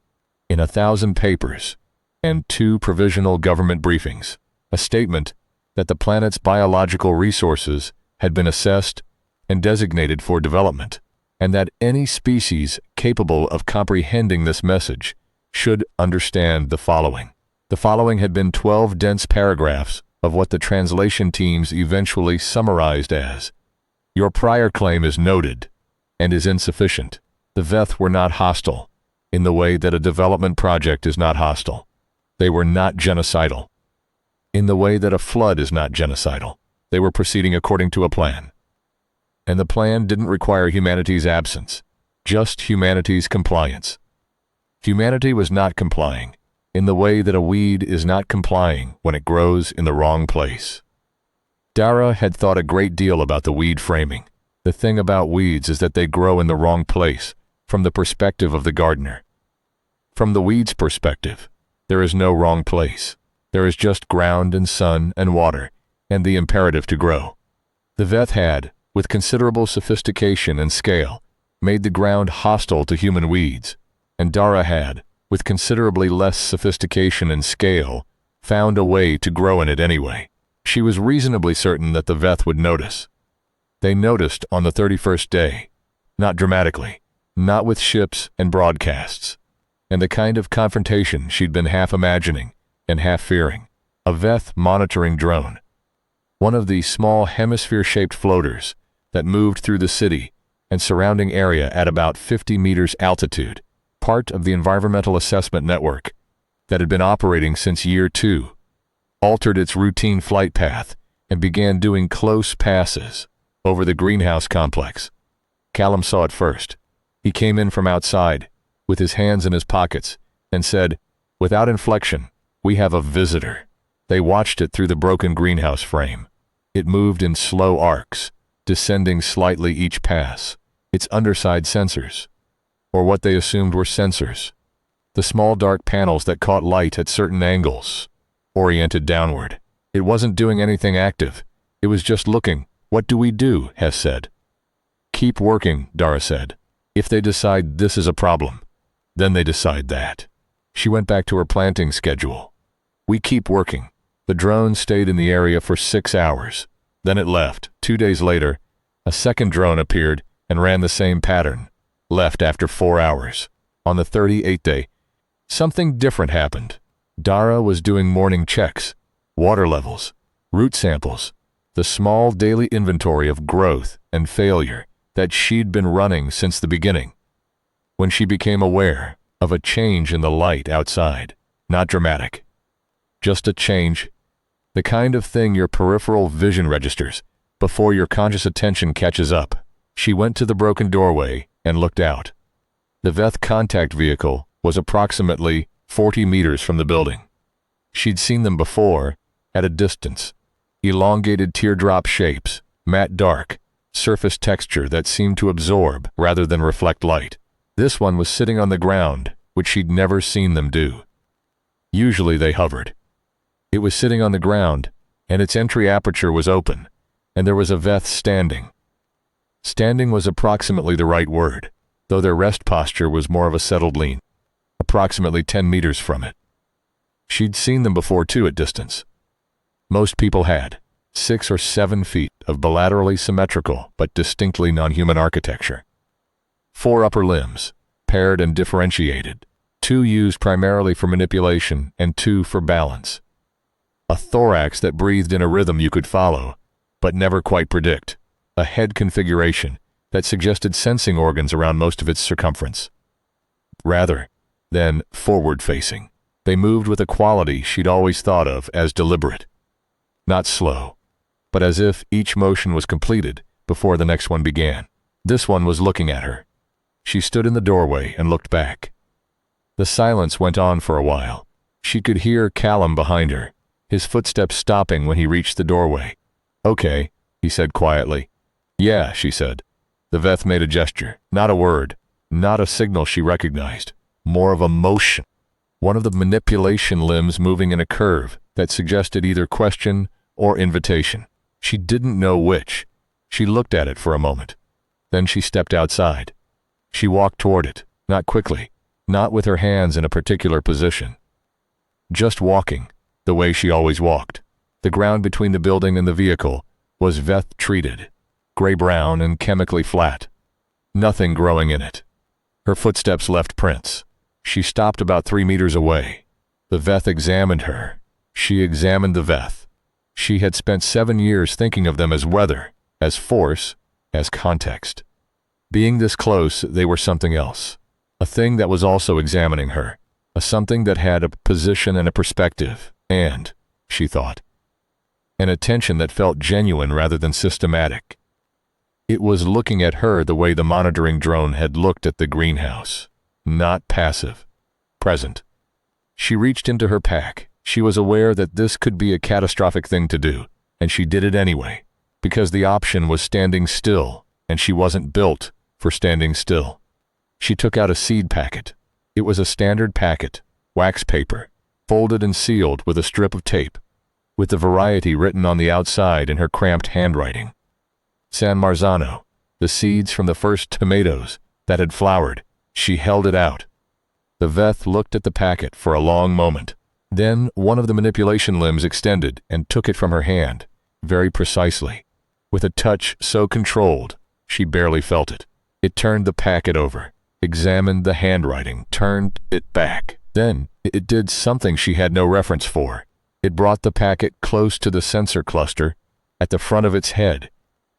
in 1,000 papers and 2 provisional government briefings. A statement that the planet's biological resources had been assessed and designated for development, and that any species capable of comprehending this message should understand the following. The following had been 12 dense paragraphs of what the translation teams eventually summarized as, "Your prior claim is noted and is insufficient. The Veth were not hostile in the way that a development project is not hostile. They were not genocidal in the way that a flood is not genocidal. They were proceeding according to a plan. And the plan didn't require humanity's absence, just humanity's compliance. Humanity was not complying in the way that a weed is not complying when it grows in the wrong place." Dara had thought a great deal about the weed framing. The thing about weeds is that they grow in the wrong place from the perspective of the gardener. From the weed's perspective, there is no wrong place. There is just ground and sun and water and the imperative to grow. The Veth had, with considerable sophistication and scale, made the ground hostile to human weeds, and Dara had, with considerably less sophistication and scale, found a way to grow in it anyway. She was reasonably certain that the Veth would notice. They noticed on the 31st day, not dramatically, not with ships and broadcasts, and the kind of confrontation she'd been half imagining and half fearing. A Veth monitoring drone. One of the small hemisphere-shaped floaters that moved through the city and surrounding area at about 50 meters altitude, part of the environmental assessment network that had been operating since year 2, altered its routine flight path and began doing close passes over the greenhouse complex. Callum saw it first. He came in from outside, with his hands in his pockets, and said, without inflection, "We have a visitor." They watched it through the broken greenhouse frame. It moved in slow arcs, descending slightly each pass, its underside sensors, or what they assumed were sensors, the small dark panels that caught light at certain angles, oriented downward. It wasn't doing anything active. It was just looking. "What do we do?" Hess said. "Keep working," Dara said. "If they decide this is a problem, then they decide that." She went back to her planting schedule. "We keep working." The drone stayed in the area for 6 hours. Then it left. 2 days later, a second drone appeared and ran the same pattern. Left after 4 hours. On the 38th day, something different happened. Dara was doing morning checks, water levels, root samples, the small daily inventory of growth and failure that she'd been running since the beginning, when she became aware of a change in the light outside. Not dramatic. Just a change. The kind of thing your peripheral vision registers before your conscious attention catches up. She went to the broken doorway and looked out. The Veth contact vehicle was approximately 40 meters from the building. She'd seen them before, at a distance. Elongated teardrop shapes, matte dark, surface texture that seemed to absorb rather than reflect light. This one was sitting on the ground, which she'd never seen them do. Usually they hovered. It was sitting on the ground, and its entry aperture was open, and there was a Veth standing. Standing was approximately the right word, though their rest posture was more of a settled lean, approximately 10 meters from it. She'd seen them before too at distance. Most people had 6 or 7 feet of bilaterally symmetrical but distinctly non-human architecture. 4 upper limbs, paired and differentiated, 2 used primarily for manipulation and 2 for balance. A thorax that breathed in a rhythm you could follow, but never quite predict. A head configuration that suggested sensing organs around most of its circumference, rather than forward-facing. They moved with a quality she'd always thought of as deliberate. Not slow, but as if each motion was completed before the next one began. This one was looking at her. She stood in the doorway and looked back. The silence went on for a while. She could hear Callum behind her, his footsteps stopping when he reached the doorway. "Okay," he said quietly. "Yeah," she said. The Veth made a gesture, not a word, not a signal she recognized, more of a motion. One of the manipulation limbs moving in a curve that suggested either question or invitation. She didn't know which. She looked at it for a moment. Then she stepped outside. She walked toward it, not quickly, not with her hands in a particular position. Just walking, the way she always walked. The ground between the building and the vehicle was Veth-treated, gray-brown and chemically flat. Nothing growing in it. Her footsteps left prints. She stopped about 3 meters away. The Veth examined her. She examined the Veth. She had spent 7 years thinking of them as weather, as force, as context. Being this close, they were something else. A thing that was also examining her. A something that had a position and a perspective. And, she thought, an attention that felt genuine rather than systematic. It was looking at her the way the monitoring drone had looked at the greenhouse. Not passive. Present. She reached into her pack. She was aware that this could be a catastrophic thing to do, and she did it anyway, because the option was standing still, and she wasn't built for standing still. She took out a seed packet. It was a standard packet, wax paper, folded and sealed with a strip of tape, with the variety written on the outside in her cramped handwriting. San Marzano, the seeds from the first tomatoes that had flowered. She held it out. The Veth looked at the packet for a long moment. Then one of the manipulation limbs extended and took it from her hand, very precisely, with a touch so controlled she barely felt it. It turned the packet over, examined the handwriting, turned it back. Then it did something she had no reference for. It brought the packet close to the sensor cluster at the front of its head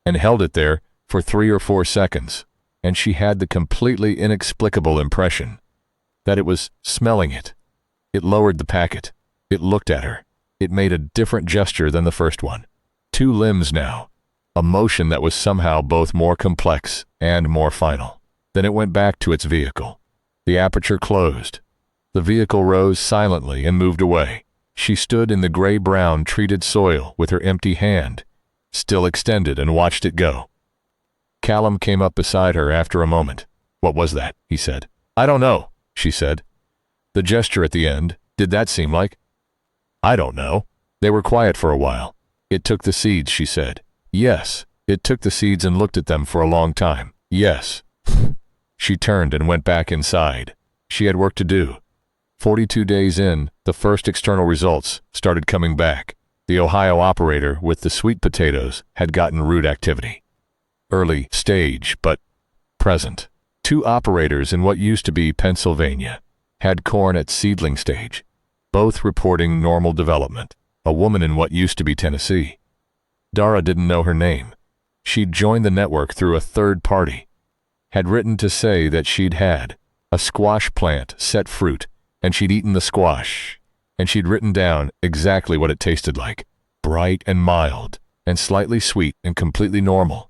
and held it there for 3 or 4 seconds, and she had the completely inexplicable impression that it was smelling it. It lowered the packet. It looked at her. It made a different gesture than the first one. 2 limbs now, a motion that was somehow both more complex and more final. Then it went back to its vehicle. The aperture closed. The vehicle rose silently and moved away. She stood in the gray-brown treated soil with her empty hand, still extended, and watched it go. Callum came up beside her after a moment. "What was that?" he said. "I don't know," she said. The gesture at the end, did that seem like? "I don't know." They were quiet for a while. "It took the seeds," she said. "Yes, it took the seeds and looked at them for a long time. Yes." She turned and went back inside. She had work to do. 42 days in, the first external results started coming back. The Ohio operator with the sweet potatoes had gotten root activity. Early stage, but present. 2 operators in what used to be Pennsylvania had corn at seedling stage, both reporting normal development. A woman in what used to be Tennessee. Dara didn't know her name. She'd joined the network through a third party. Had written to say that she'd had a squash plant set fruit, and she'd eaten the squash, and she'd written down exactly what it tasted like, bright and mild, and slightly sweet and completely normal,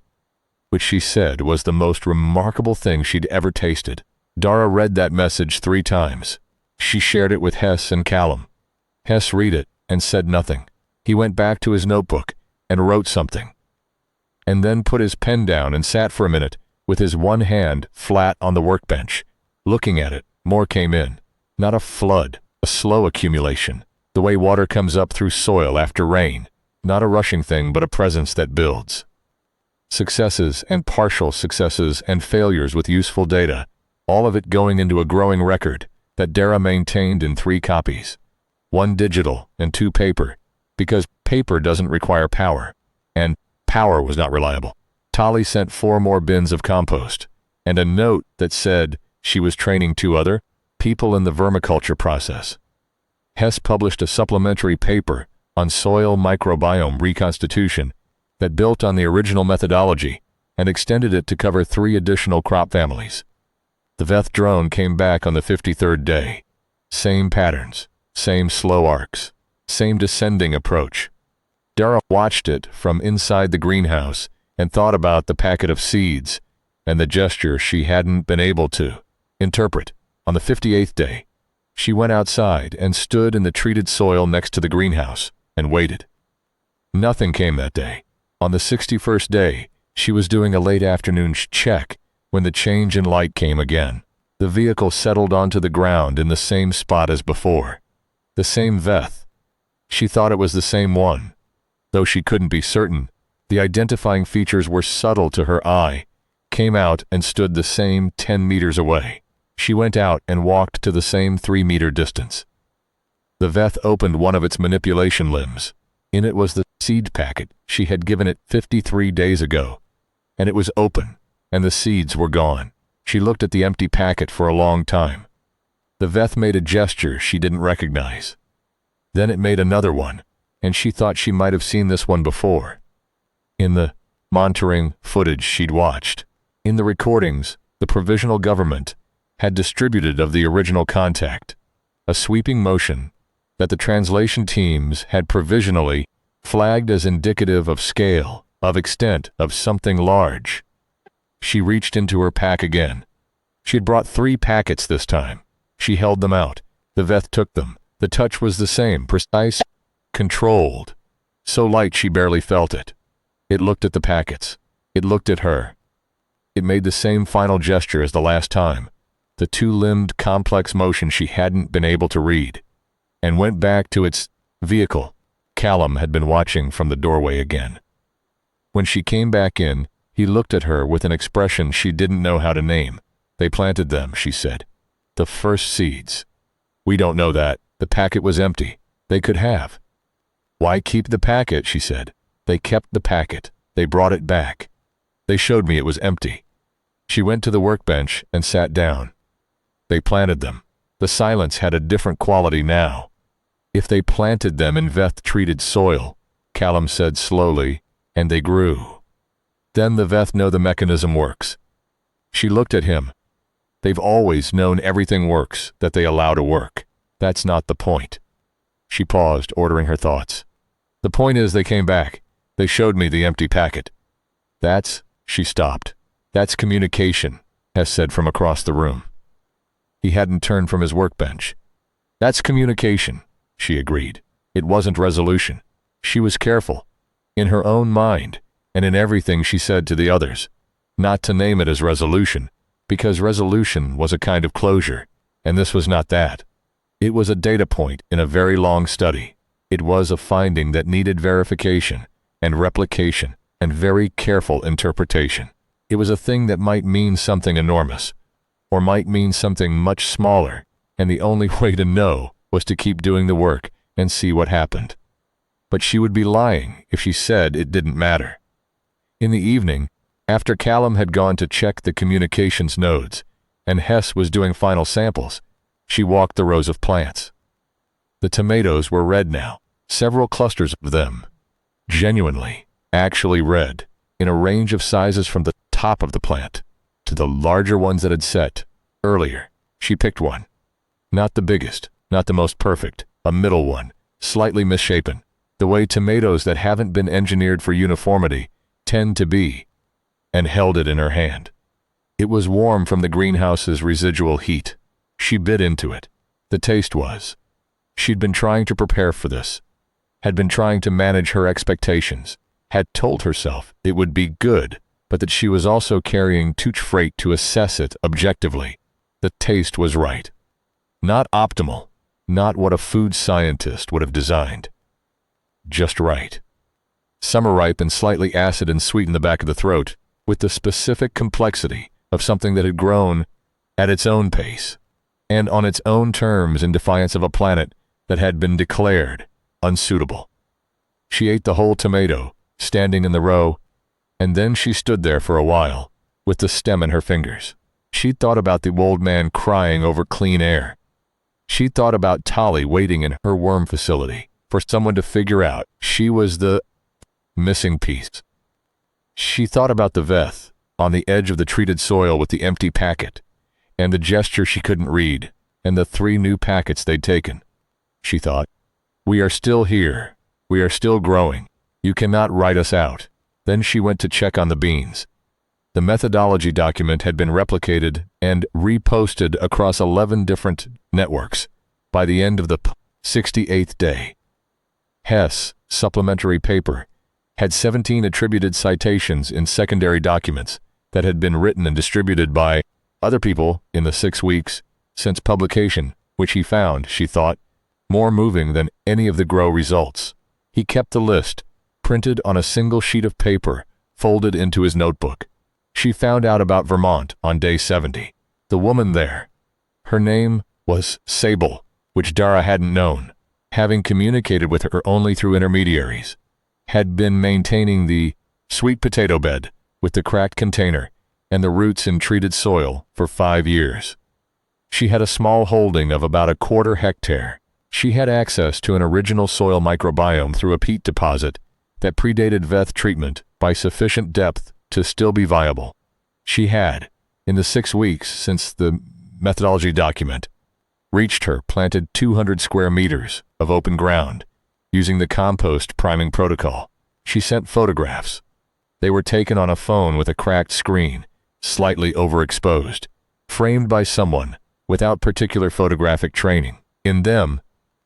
which she said was the most remarkable thing she'd ever tasted. Dara read that message 3 times. She shared it with Hess and Callum. Hess read it and said nothing. He went back to his notebook and wrote something, and then put his pen down and sat for a minute with his one hand flat on the workbench, looking at it. More came in. Not a flood, a slow accumulation, the way water comes up through soil after rain. Not a rushing thing, but a presence that builds. Successes and partial successes and failures with useful data, all of it going into a growing record that Dara maintained in 3 copies. 1 digital and 2 paper, because paper doesn't require power, and power was not reliable. Tali sent 4 more bins of compost, and a note that said she was training 2 other people in the vermiculture process. Hess published a supplementary paper on soil microbiome reconstitution that built on the original methodology and extended it to cover 3 additional crop families. The Veth drone came back on the 53rd day. Same patterns. Same slow arcs. Same descending approach. Dara watched it from inside the greenhouse and thought about the packet of seeds and the gesture she hadn't been able to interpret. On the 58th day, she went outside and stood in the treated soil next to the greenhouse and waited. Nothing came that day. On the 61st day, she was doing a late afternoon check when the change in light came again. The vehicle settled onto the ground in the same spot as before. The same Veth. She thought it was the same one. Though she couldn't be certain, the identifying features were subtle to her eye, came out and stood the same 10 meters away. She went out and walked to the same 3-meter distance. The Veth opened one of its manipulation limbs. In it was the seed packet she had given it 53 days ago, and it was open, and the seeds were gone. She looked at the empty packet for a long time. The Veth made a gesture she didn't recognize. Then it made another one, and she thought she might have seen this one before. In the monitoring footage she'd watched, in the recordings the provisional government had distributed of the original contact, a sweeping motion that the translation teams had provisionally flagged as indicative of scale, of extent, of something large. She reached into her pack again. She had brought 3 packets this time. She held them out. The Veth took them. The touch was the same, precise, controlled, so light she barely felt it. It looked at the packets. It looked at her. It made the same final gesture as the last time, the 2-limbed complex motion she hadn't been able to read, and went back to its vehicle. Callum had been watching from the doorway again. When she came back in, he looked at her with an expression she didn't know how to name. They planted them, she said. The first seeds. We don't know that. The packet was empty. They could have. Why keep the packet, she said. They kept the packet. They brought it back. They showed me it was empty. She went to the workbench and sat down. They planted them. The silence had a different quality now. If they planted them in Veth-treated soil, Callum said slowly, and they grew. Then the Veth know the mechanism works. She looked at him. They've always known everything works that they allow to work. That's not the point. She paused, ordering her thoughts. The point is they came back. They showed me the empty packet. She stopped. That's communication, Hess said from across the room. He hadn't turned from his workbench. That's communication, she agreed. It wasn't resolution. She was careful, in her own mind, and in everything she said to the others, not to name it as resolution, because resolution was a kind of closure, and this was not that. It was a data point in a very long study. It was a finding that needed verification and replication and very careful interpretation. It was a thing that might mean something enormous, or might mean something much smaller, and the only way to know was to keep doing the work and see what happened. But she would be lying if she said it didn't matter. In the evening, after Callum had gone to check the communications nodes, and Hess was doing final samples, she walked the rows of plants. The tomatoes were red now, several clusters of them. Genuinely, actually red, in a range of sizes from the top of the plant to the larger ones that had set earlier. She picked one. Not the biggest, not the most perfect, a middle one, slightly misshapen, the way tomatoes that haven't been engineered for uniformity tend to be, and held it in her hand. It was warm from the greenhouse's residual heat. She bit into it. The taste was. She'd been trying to prepare for this, had been trying to manage her expectations, had told herself it would be good, but that she was also carrying too much freight to assess it objectively. The taste was right. Not optimal, not what a food scientist would have designed. Just right. Summer ripe and slightly acid and sweet in the back of the throat, with the specific complexity of something that had grown at its own pace, and on its own terms in defiance of a planet that had been declared unsuitable. She ate the whole tomato, standing in the row, and then she stood there for a while, with the stem in her fingers. She'd thought about the old man crying over clean air. She'd thought about Tali waiting in her worm facility for someone to figure out she was the missing piece. She thought about the Veth on the edge of the treated soil with the empty packet, and the gesture she couldn't read, and the 3 new packets they'd taken. she thought. We are still here. We are still growing. You cannot write us out. Then she went to check on the beans. The methodology document had been replicated and reposted across 11 different networks by the end of the 68th day. Hess' supplementary paper had 17 attributed citations in secondary documents that had been written and distributed by other people in the 6 weeks since publication, which he found, she thought, more moving than any of the Grow results. He kept the list, printed on a single sheet of paper, folded into his notebook. She found out about Vermont on day 70. The woman there. Her name was Sable, which Dara hadn't known, having communicated with her only through intermediaries, had been maintaining the sweet potato bed with the cracked container and the roots in treated soil for 5 years. She had a small holding of about a quarter hectare. She had access to an original soil microbiome through a peat deposit that predated VETH treatment by sufficient depth to still be viable. She had, in the 6 weeks since the methodology document reached her, planted 200 square meters of open ground using the compost priming protocol. She sent photographs. They were taken on a phone with a cracked screen, slightly overexposed, framed by someone without particular photographic training. In them,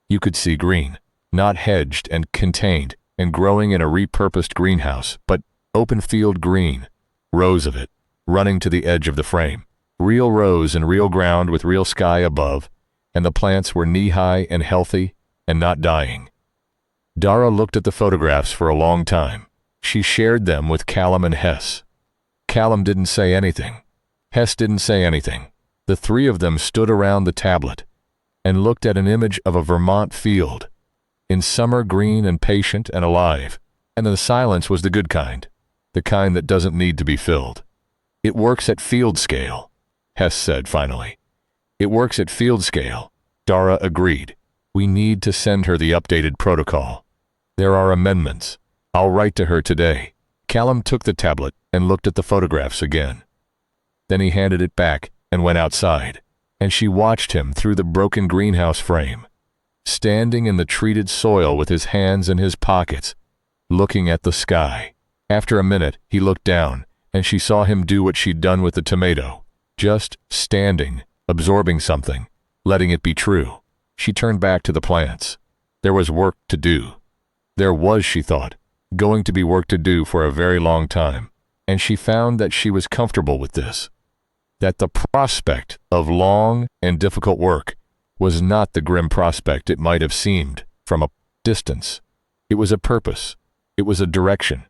you could see green, not hedged and contained and growing in a repurposed greenhouse, but open field green, rows of it, running to the edge of the frame. Real rows in real ground with real sky above, and the plants were knee-high and healthy and not dying. Dara looked at the photographs for a long time. She shared them with Callum and Hess. Callum didn't say anything. Hess didn't say anything. The three of them stood around the tablet and looked at an image of a Vermont field, in summer green and patient and alive, and the silence was the good kind, the kind that doesn't need to be filled. It works at field scale, Hess said finally. It works at field scale, Dara agreed. We need to send her the updated protocol. There are amendments. I'll write to her today. Callum took the tablet and looked at the photographs again. Then he handed it back and went outside, and she watched him through the broken greenhouse frame, standing in the treated soil with his hands in his pockets, looking at the sky. After a minute, he looked down, and she saw him do what she'd done with the tomato, just standing, absorbing something, letting it be true. She turned back to the plants. There was work to do. There was, she thought, going to be work to do for a very long time, and she found that she was comfortable with this, that the prospect of long and difficult work was not the grim prospect it might have seemed from a distance. It was a purpose. It was a direction.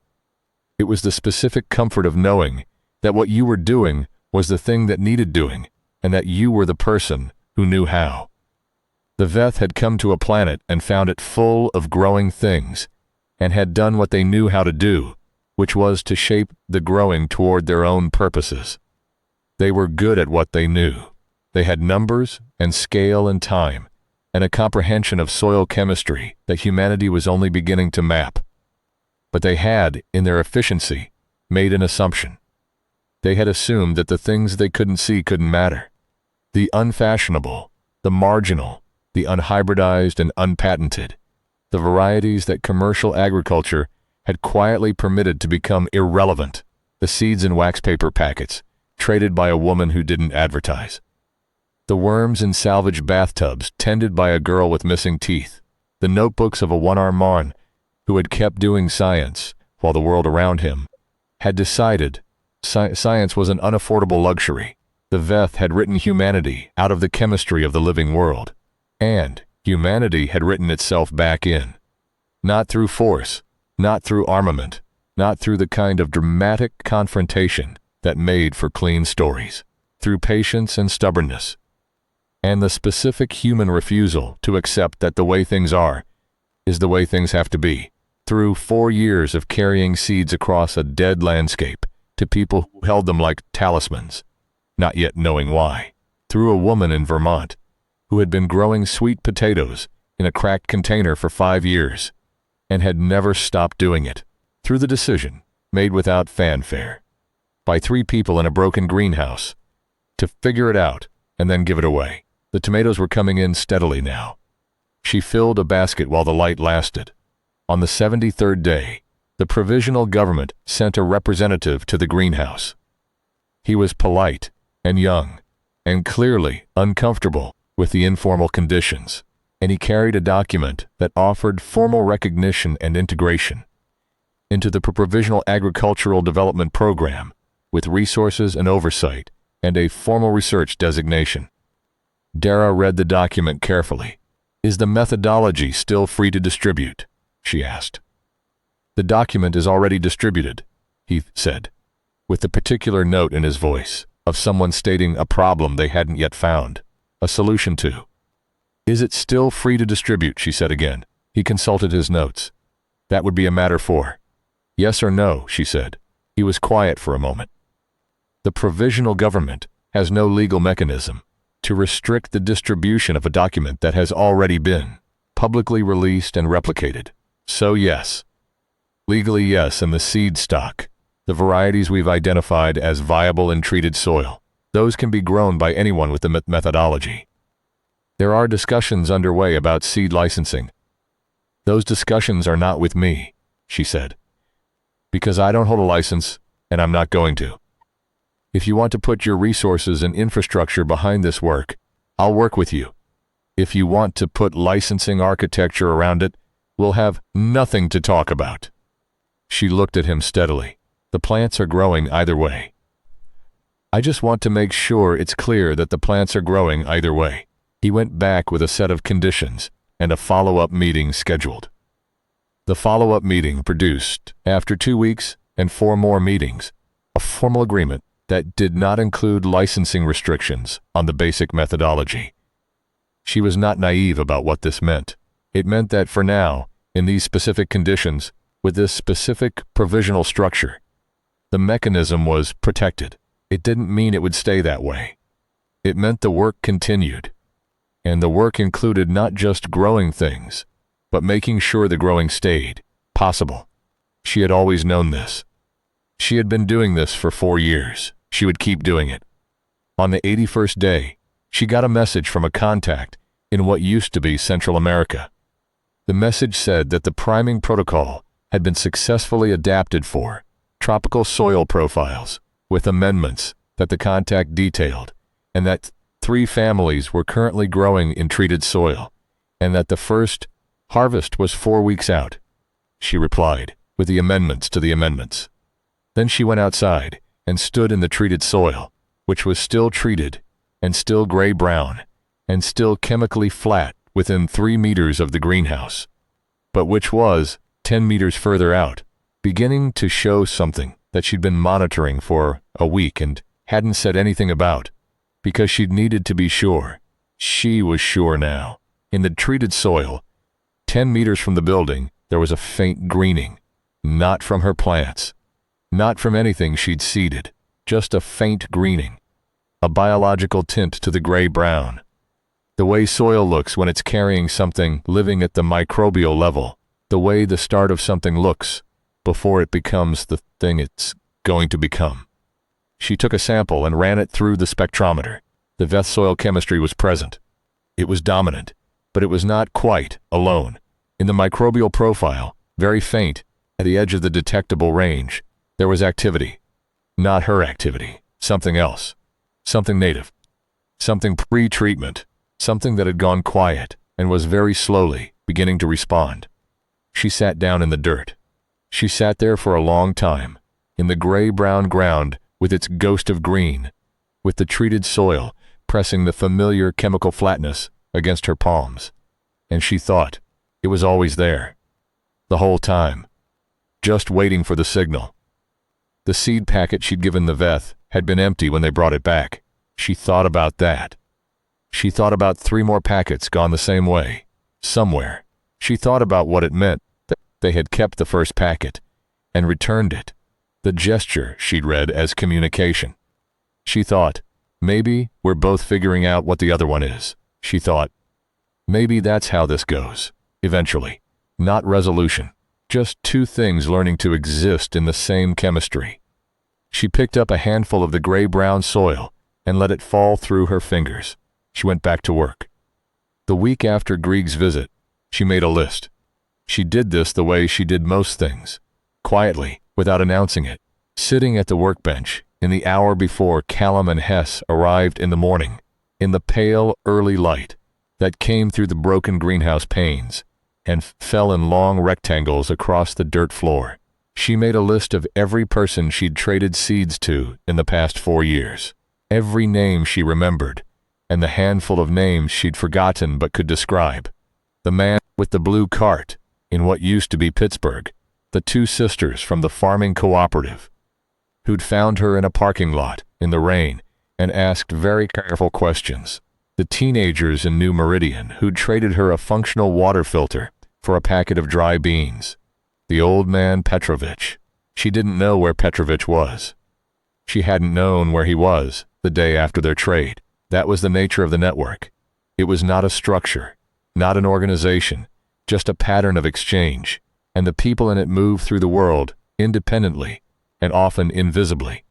It was the specific comfort of knowing that what you were doing was the thing that needed doing, and that you were the person who knew how. The VETH had come to a planet and found it full of growing things, and had done what they knew how to do, which was to shape the growing toward their own purposes. They were good at what they knew. They had numbers and scale and time, and a comprehension of soil chemistry that humanity was only beginning to map. But they had, in their efficiency, made an assumption. They had assumed that the things they couldn't see couldn't matter. The unfashionable, the marginal, the unhybridized and unpatented, the varieties that commercial agriculture had quietly permitted to become irrelevant, the seeds in wax paper packets, traded by a woman who didn't advertise. The worms in salvage bathtubs tended by a girl with missing teeth, the notebooks of a one-armed man who had kept doing science while the world around him had decided science was an unaffordable luxury. The VETH had written humanity out of the chemistry of the living world, and humanity had written itself back in. Not through force, not through armament, not through the kind of dramatic confrontation that made for clean stories, through patience and stubbornness, and the specific human refusal to accept that the way things are is the way things have to be, through 4 years of carrying seeds across a dead landscape to people who held them like talismans, not yet knowing why, through a woman in Vermont who had been growing sweet potatoes in a cracked container for 5 years and had never stopped doing it, through the decision, made without fanfare, by 3 people in a broken greenhouse, to figure it out and then give it away. The tomatoes were coming in steadily now. She filled a basket while the light lasted. On the 73rd day, the provisional government sent a representative to the greenhouse. He was polite and young, and clearly uncomfortable with the informal conditions, and he carried a document that offered formal recognition and integration into the Provisional Agricultural Development Program with resources and oversight and a formal research designation. Dara read the document carefully. "Is the methodology still free to distribute?" she asked. "The document is already distributed," he said, with the particular note in his voice of someone stating a problem they hadn't yet found a solution to. "Is it still free to distribute?" she said again. He consulted his notes. "That would be a matter for yes or no," she said. He was quiet for a moment. "The provisional government has no legal mechanism to restrict the distribution of a document that has already been publicly released and replicated. So yes. Legally yes, in the seed stock, the varieties we've identified as viable in treated soil, those can be grown by anyone with the methodology. There are discussions underway about seed licensing. Those discussions are not with me," she said, "because I don't hold a license and I'm not going to. If you want to put your resources and infrastructure behind this work, I'll work with you. If you want to put licensing architecture around it, we'll have nothing to talk about." She looked at him steadily. "The plants are growing either way. I just want to make sure it's clear that the plants are growing either way." He went back with a set of conditions and a follow-up meeting scheduled. The follow-up meeting produced, after 2 weeks and 4 more meetings, a formal agreement that did not include licensing restrictions on the basic methodology. She was not naive about what this meant. It meant that for now, in these specific conditions, with this specific provisional structure, the mechanism was protected. It didn't mean it would stay that way. It meant the work continued. And the work included not just growing things, but making sure the growing stayed possible. She had always known this. She had been doing this for 4 years. She would keep doing it. On the 81st day, she got a message from a contact in what used to be Central America. The message said that the priming protocol had been successfully adapted for tropical soil profiles with amendments that the contact detailed, and that 3 families were currently growing in treated soil, and that the first harvest was 4 weeks out. She replied with the amendments to the amendments. Then she went outside and stood in the treated soil, which was still treated and still gray-brown and still chemically flat within 3 meters of the greenhouse, but which was 10 meters further out, beginning to show something that she'd been monitoring for a week and hadn't said anything about, because she'd needed to be sure. She was sure now. In the treated soil, 10 meters from the building, there was a faint greening, not from her plants, not from anything she'd seeded, just a faint greening, a biological tint to the gray-brown. The way soil looks when it's carrying something living at the microbial level, the way the start of something looks before it becomes the thing it's going to become. She took a sample and ran it through the spectrometer. The Veth soil chemistry was present. It was dominant, but it was not quite alone. In the microbial profile, very faint, at the edge of the detectable range, there was activity. Not her activity, something else, something native, something pre-treatment, something that had gone quiet and was very slowly beginning to respond. She sat down in the dirt. She sat there for a long time, in the gray-brown ground with its ghost of green, with the treated soil pressing the familiar chemical flatness against her palms. And she thought it was always there, the whole time, just waiting for the signal. The seed packet she'd given the Veth had been empty when they brought it back. She thought about that. She thought about 3 more packets gone the same way, somewhere. She thought about what it meant that they had kept the first packet and returned it. The gesture she'd read as communication. She thought, maybe we're both figuring out what the other one is. She thought, maybe that's how this goes, eventually. Not resolution, just 2 things learning to exist in the same chemistry. She picked up a handful of the gray-brown soil and let it fall through her fingers. She went back to work. The week after Grieg's visit She made a list. She did this the way she did most things, quietly, without announcing it, sitting at the workbench in the hour before Callum and Hess arrived in the morning, in the pale, early light that came through the broken greenhouse panes and fell in long rectangles across the dirt floor. She made a list of every person she'd traded seeds to in the past 4 years, every name she remembered, and the handful of names she'd forgotten but could describe. The man with the blue cart in what used to be Pittsburgh, the 2 sisters from the farming cooperative, who'd found her in a parking lot in the rain and asked very careful questions, the teenagers in New Meridian who'd traded her a functional water filter for a packet of dry beans, the old man Petrovich. She didn't know where Petrovich was. She hadn't known where he was the day after their trade. That was the nature of the network. It was not a structure, not an organization, just a pattern of exchange, and the people in it moved through the world independently and often invisibly.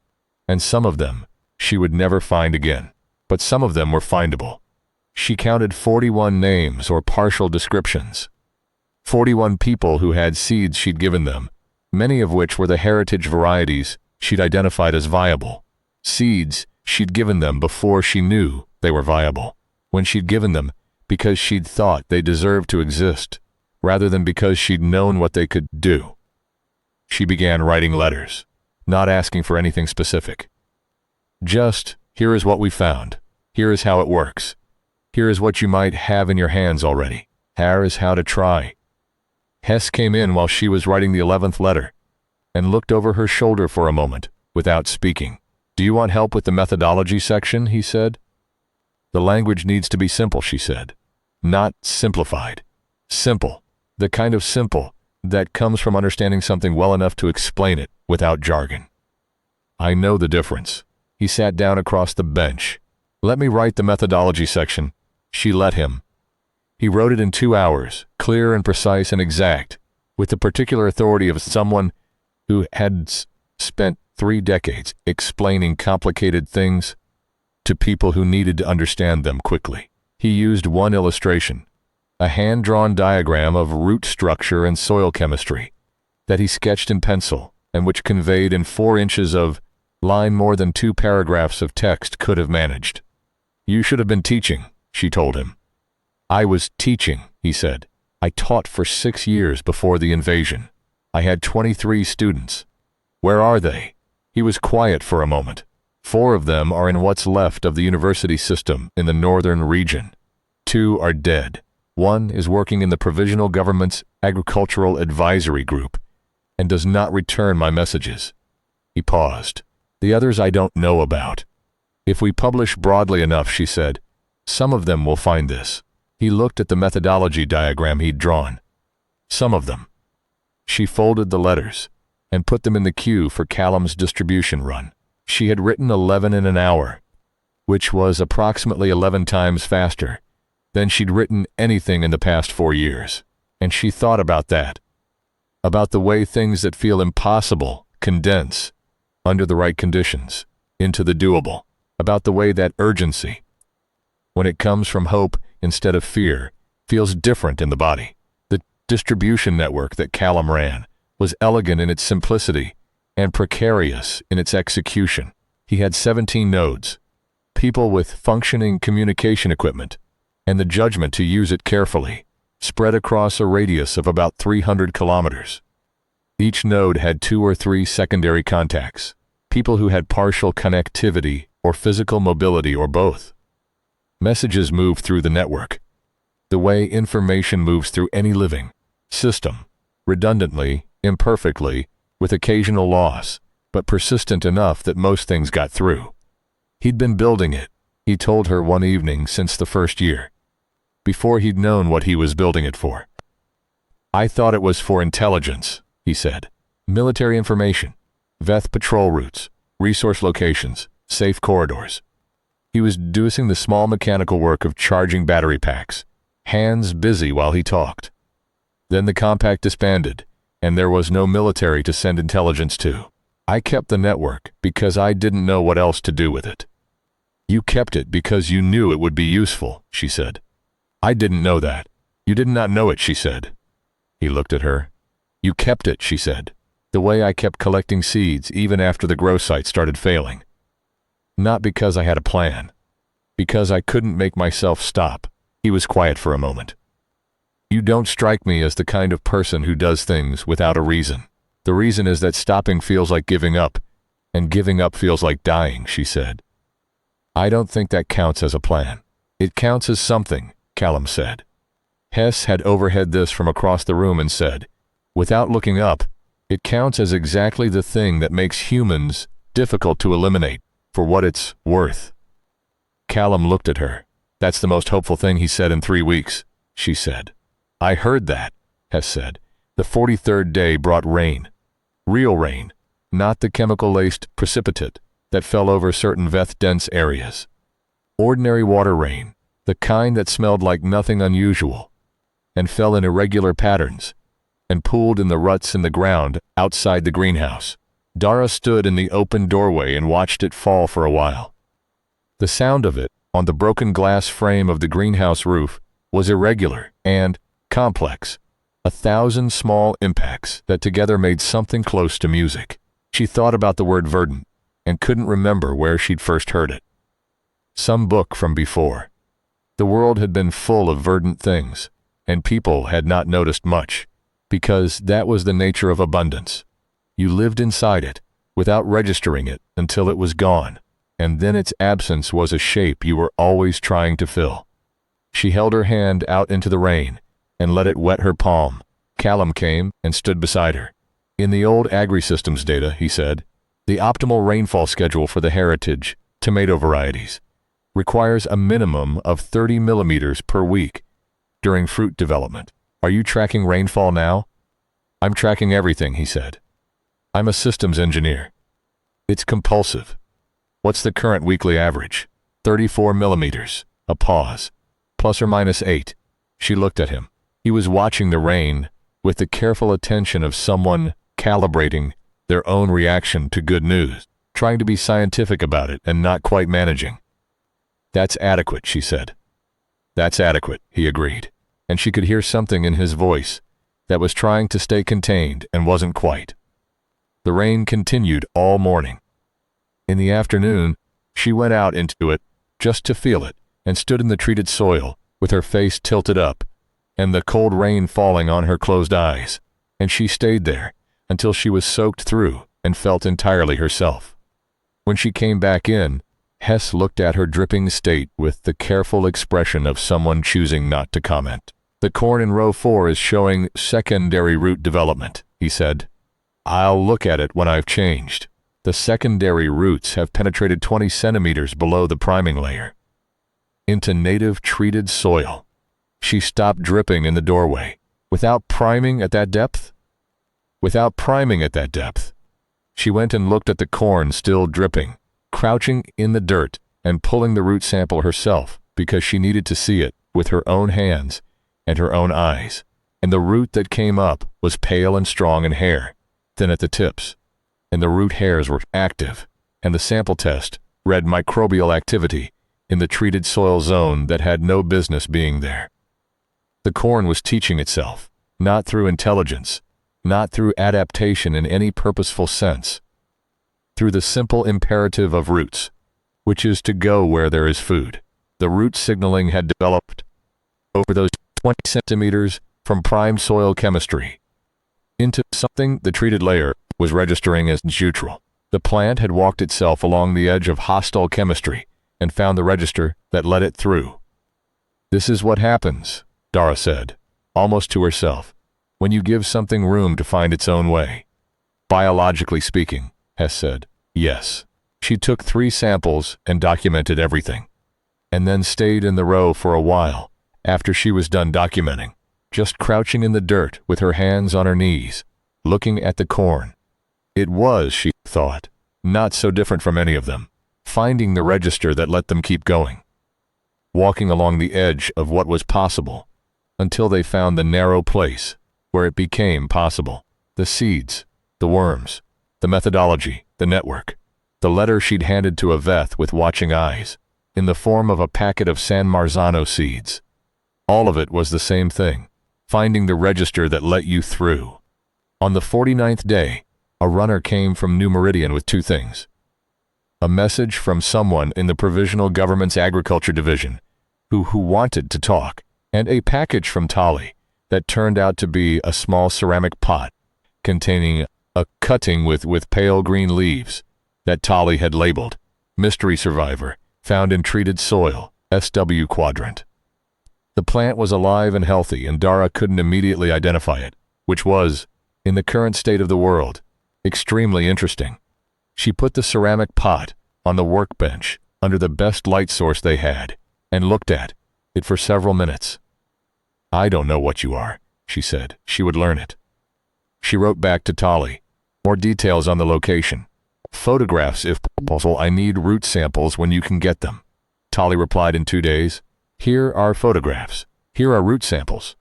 And some of them she would never find again, but some of them were findable. She counted 41 names or partial descriptions, 41 people who had seeds she'd given them, many of which were the heritage varieties she'd identified as viable. Seeds she'd given them before she knew they were viable, when she'd given them because she'd thought they deserved to exist, rather than because she'd known what they could do. She began writing letters, not asking for anything specific. Just, here is what we found. Here is how it works. Here is what you might have in your hands already. Here is how to try. Hess came in while she was writing the 11th letter and looked over her shoulder for a moment without speaking. "Do you want help with the methodology section?" he said. "The language needs to be simple," she said. "Not simplified. Simple. The kind of simple that comes from understanding something well enough to explain it without jargon." "I know the difference." He sat down across the bench. "Let me write the methodology section." She let him. He wrote it in 2 hours, clear and precise and exact, with the particular authority of someone who had spent 3 decades explaining complicated things to people who needed to understand them quickly. He used one illustration, a hand-drawn diagram of root structure and soil chemistry that he sketched in pencil and which conveyed in 4 inches of line more than 2 paragraphs of text could have managed. "You should have been teaching," she told him. "I was teaching," he said. "I taught for 6 years before the invasion. I had 23 students. Where are they?" He was quiet for a moment. 4 of them are in what's left of the university system in the northern region. 2 are dead. 1 is working in the provisional government's agricultural advisory group and does not return my messages." He paused. "The others I don't know about. If we publish broadly enough," she said, "some of them will find this." He looked at the methodology diagram he'd drawn. "Some of them." She folded the letters and put them in the queue for Callum's distribution run. She had written 11 in an hour, which was approximately 11 times faster than she'd written anything in the past 4 years. And she thought about that, about the way things that feel impossible condense, under the right conditions, into the doable, about the way that urgency, when it comes from hope instead of fear, feels different in the body. The distribution network that Callum ran was elegant in its simplicity and precarious in its execution. He had 17 nodes, people with functioning communication equipment, and the judgment to use it carefully, spread across a radius of about 300 kilometers. Each node had 2 or 3 secondary contacts, people who had partial connectivity or physical mobility or both. Messages moved through the network, the way information moves through any living system, redundantly, imperfectly, with occasional loss, but persistent enough that most things got through. He'd been building it, he told her one evening, since the first year, before he'd known what he was building it for. "I thought it was for intelligence," he said. "Military information, Veth patrol routes, resource locations, safe corridors." He was doing the small mechanical work of charging battery packs, hands busy while he talked. Then the compact disbanded, and there was no military to send intelligence to. "I kept the network because I didn't know what else to do with it." "You kept it because you knew it would be useful," she said. "I didn't know that. You did not know it, she said. He looked at her. You kept it, she said. The way I kept collecting seeds even after the grow site started failing. Not because I had a plan. Because I couldn't make myself stop. He was quiet for a moment. You don't strike me as the kind of person who does things without a reason. The reason is that stopping feels like giving up, and giving up feels like dying, she said. I don't think that counts as a plan. It counts as something, Callum said. Hess had overheard this from across the room and said, without looking up, it counts as exactly the thing that makes humans difficult to eliminate, for what it's worth. Callum looked at her. That's the most hopeful thing he said in 3 weeks, she said. I heard that, Hess said. The 43rd day brought rain. Real rain, not the chemical-laced precipitate that fell over certain Veth-dense areas. Ordinary water rain, the kind that smelled like nothing unusual, and fell in irregular patterns, and pooled in the ruts in the ground outside the greenhouse. Dara stood in the open doorway and watched it fall for a while. The sound of it, on the broken glass frame of the greenhouse roof, was irregular and complex. 1,000 small impacts that together made something close to music. She thought about the word verdant and couldn't remember where she'd first heard it. Some book from before. The world had been full of verdant things, and people had not noticed much, because that was the nature of abundance. You lived inside it, without registering it until it was gone, and then its absence was a shape you were always trying to fill. She held her hand out into the rain and let it wet her palm. Callum came and stood beside her. In the old agri-systems data, he said, the optimal rainfall schedule for the heritage tomato varieties requires a minimum of 30 millimeters per week during fruit development. Are you tracking rainfall now? I'm tracking everything, he said. I'm a systems engineer. It's compulsive. What's the current weekly average? 34 millimeters. A pause. Plus or minus 8. She looked at him. He was watching the rain with the careful attention of someone calibrating their own reaction to good news, trying to be scientific about it and not quite managing. That's adequate, she said. That's adequate, he agreed, and she could hear something in his voice that was trying to stay contained and wasn't quite. The rain continued all morning. In the afternoon, she went out into it just to feel it and stood in the treated soil with her face tilted up and the cold rain falling on her closed eyes, and she stayed there until she was soaked through and felt entirely herself. When she came back in, Hess looked at her dripping state with the careful expression of someone choosing not to comment. The corn in row 4 is showing secondary root development, he said. I'll look at it when I've changed. The secondary roots have penetrated 20 centimeters below the priming layer into native treated soil. She stopped dripping in the doorway. Without priming at that depth? Without priming at that depth. She went and looked at the corn still dripping, crouching in the dirt and pulling the root sample herself because she needed to see it with her own hands and her own eyes. And the root that came up was pale and strong in hair, thin at the tips, and the root hairs were active, and the sample test read microbial activity in the treated soil zone that had no business being there. The corn was teaching itself, not through intelligence, not through adaptation in any purposeful sense, through the simple imperative of roots, which is to go where there is food. The root signaling had developed over those 20 centimeters from prime soil chemistry into something the treated layer was registering as neutral. The plant had walked itself along the edge of hostile chemistry and found the register that let it through. This is what happens, Dara said, almost to herself, when you give something room to find its own way. Biologically speaking, Hess said, yes. She took 3 samples and documented everything, and then stayed in the row for a while after she was done documenting, just crouching in the dirt with her hands on her knees, looking at the corn. It was, she thought, not so different from any of them, finding the register that let them keep going, walking along the edge of what was possible, until they found the narrow place where it became possible. The seeds, the worms, the methodology, the network, the letter she'd handed to a Veth with watching eyes, in the form of a packet of San Marzano seeds. All of it was the same thing: finding the register that let you through. On the 49th day, a runner came from New Meridian with two things: a message from someone in the Provisional Government's Agriculture Division who wanted to talk, and a package from Tali that turned out to be a small ceramic pot containing a cutting with pale green leaves that Tali had labeled "Mystery Survivor, found in treated soil, SW Quadrant." The plant was alive and healthy, and Dara couldn't immediately identify it, which was, in the current state of the world, extremely interesting. She put the ceramic pot on the workbench under the best light source they had and looked at it for several minutes. "I don't know what you are," she said. She would learn it. She wrote back to Tali, "More details on the location. Photographs if possible. I need root samples when you can get them." Tali replied in 2 days, "Here are photographs. Here are root samples.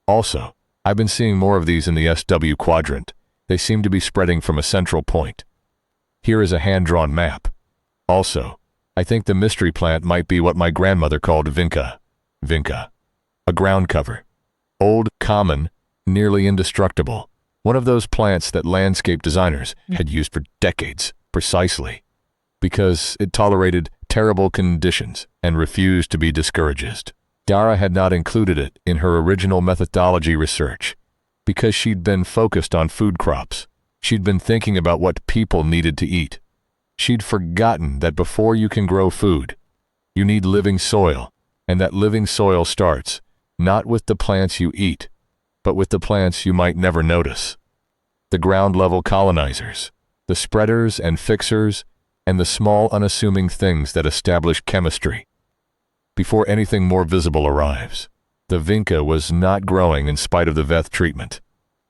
Also, I've been seeing more of these in the SW quadrant. They seem to be spreading from a central point. Here is a hand-drawn map. Also, I think the mystery plant might be what my grandmother called vinca. Vinca. A ground cover. Old, common, nearly indestructible. One of those plants that landscape designers had used for decades, precisely because it tolerated terrible conditions and refused to be discouraged. Dara had not included it in her original methodology research because she'd been focused on food crops. She'd been thinking about what people needed to eat. She'd forgotten that before you can grow food, you need living soil, and that living soil starts not with the plants you eat, but with the plants you might never notice. The ground-level colonizers, the spreaders and fixers, and the small unassuming things that establish chemistry. Before anything more visible arrives, the vinca was not growing in spite of the Veth treatment.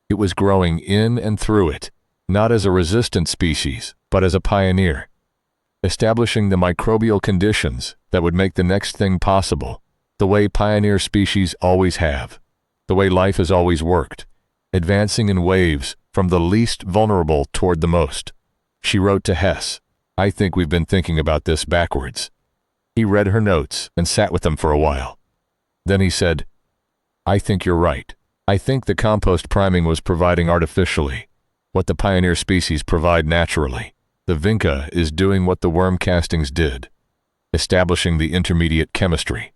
It was growing in and through it, not as a resistant species, but as a pioneer, establishing the microbial conditions that would make the next thing possible, the way pioneer species always have, the way life has always worked, advancing in waves from the least vulnerable toward the most. She wrote to Hess, "I think we've been thinking about this backwards." He read her notes and sat with them for a while. Then he said, "I think you're right. I think the compost priming was providing artificially what the pioneer species provide naturally. The vinca is doing what the worm castings did, establishing the intermediate chemistry.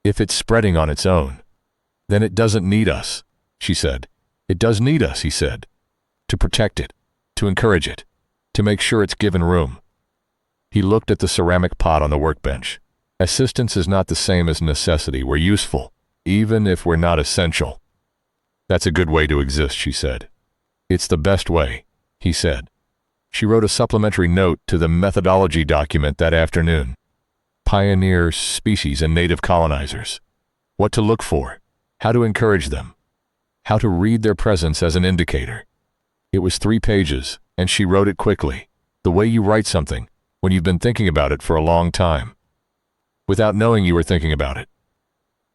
If it's spreading on its own, then it doesn't need us," she said. "It does need us," he said, "to protect it, to encourage it, to make sure it's given room." He looked at the ceramic pot on the workbench. Assistance is not the same as necessity. We're useful, even if we're not essential. "That's a good way to exist," she said. "It's the best way," he said. She wrote a supplementary note to the methodology document that afternoon. Pioneer species and native colonizers. What to look for, how to encourage them, how to read their presence as an indicator. It was 3 pages, and she wrote it quickly, the way you write something when you've been thinking about it for a long time, without knowing you were thinking about it.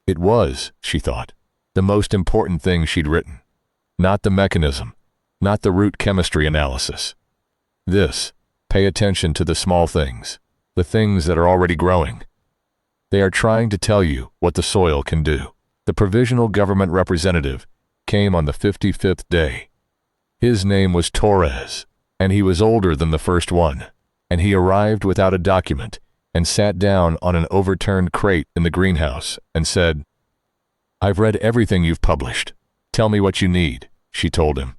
It was, she thought, the most important thing she'd written. Not the mechanism, not the root chemistry analysis. This, pay attention to the small things, the things that are already growing. They are trying to tell you what the soil can do. The provisional government representative came on the 55th day. His name was Torres, and he was older than the first one, and he arrived without a document and sat down on an overturned crate in the greenhouse and said, "I've read everything you've published. Tell me what you need," she told him.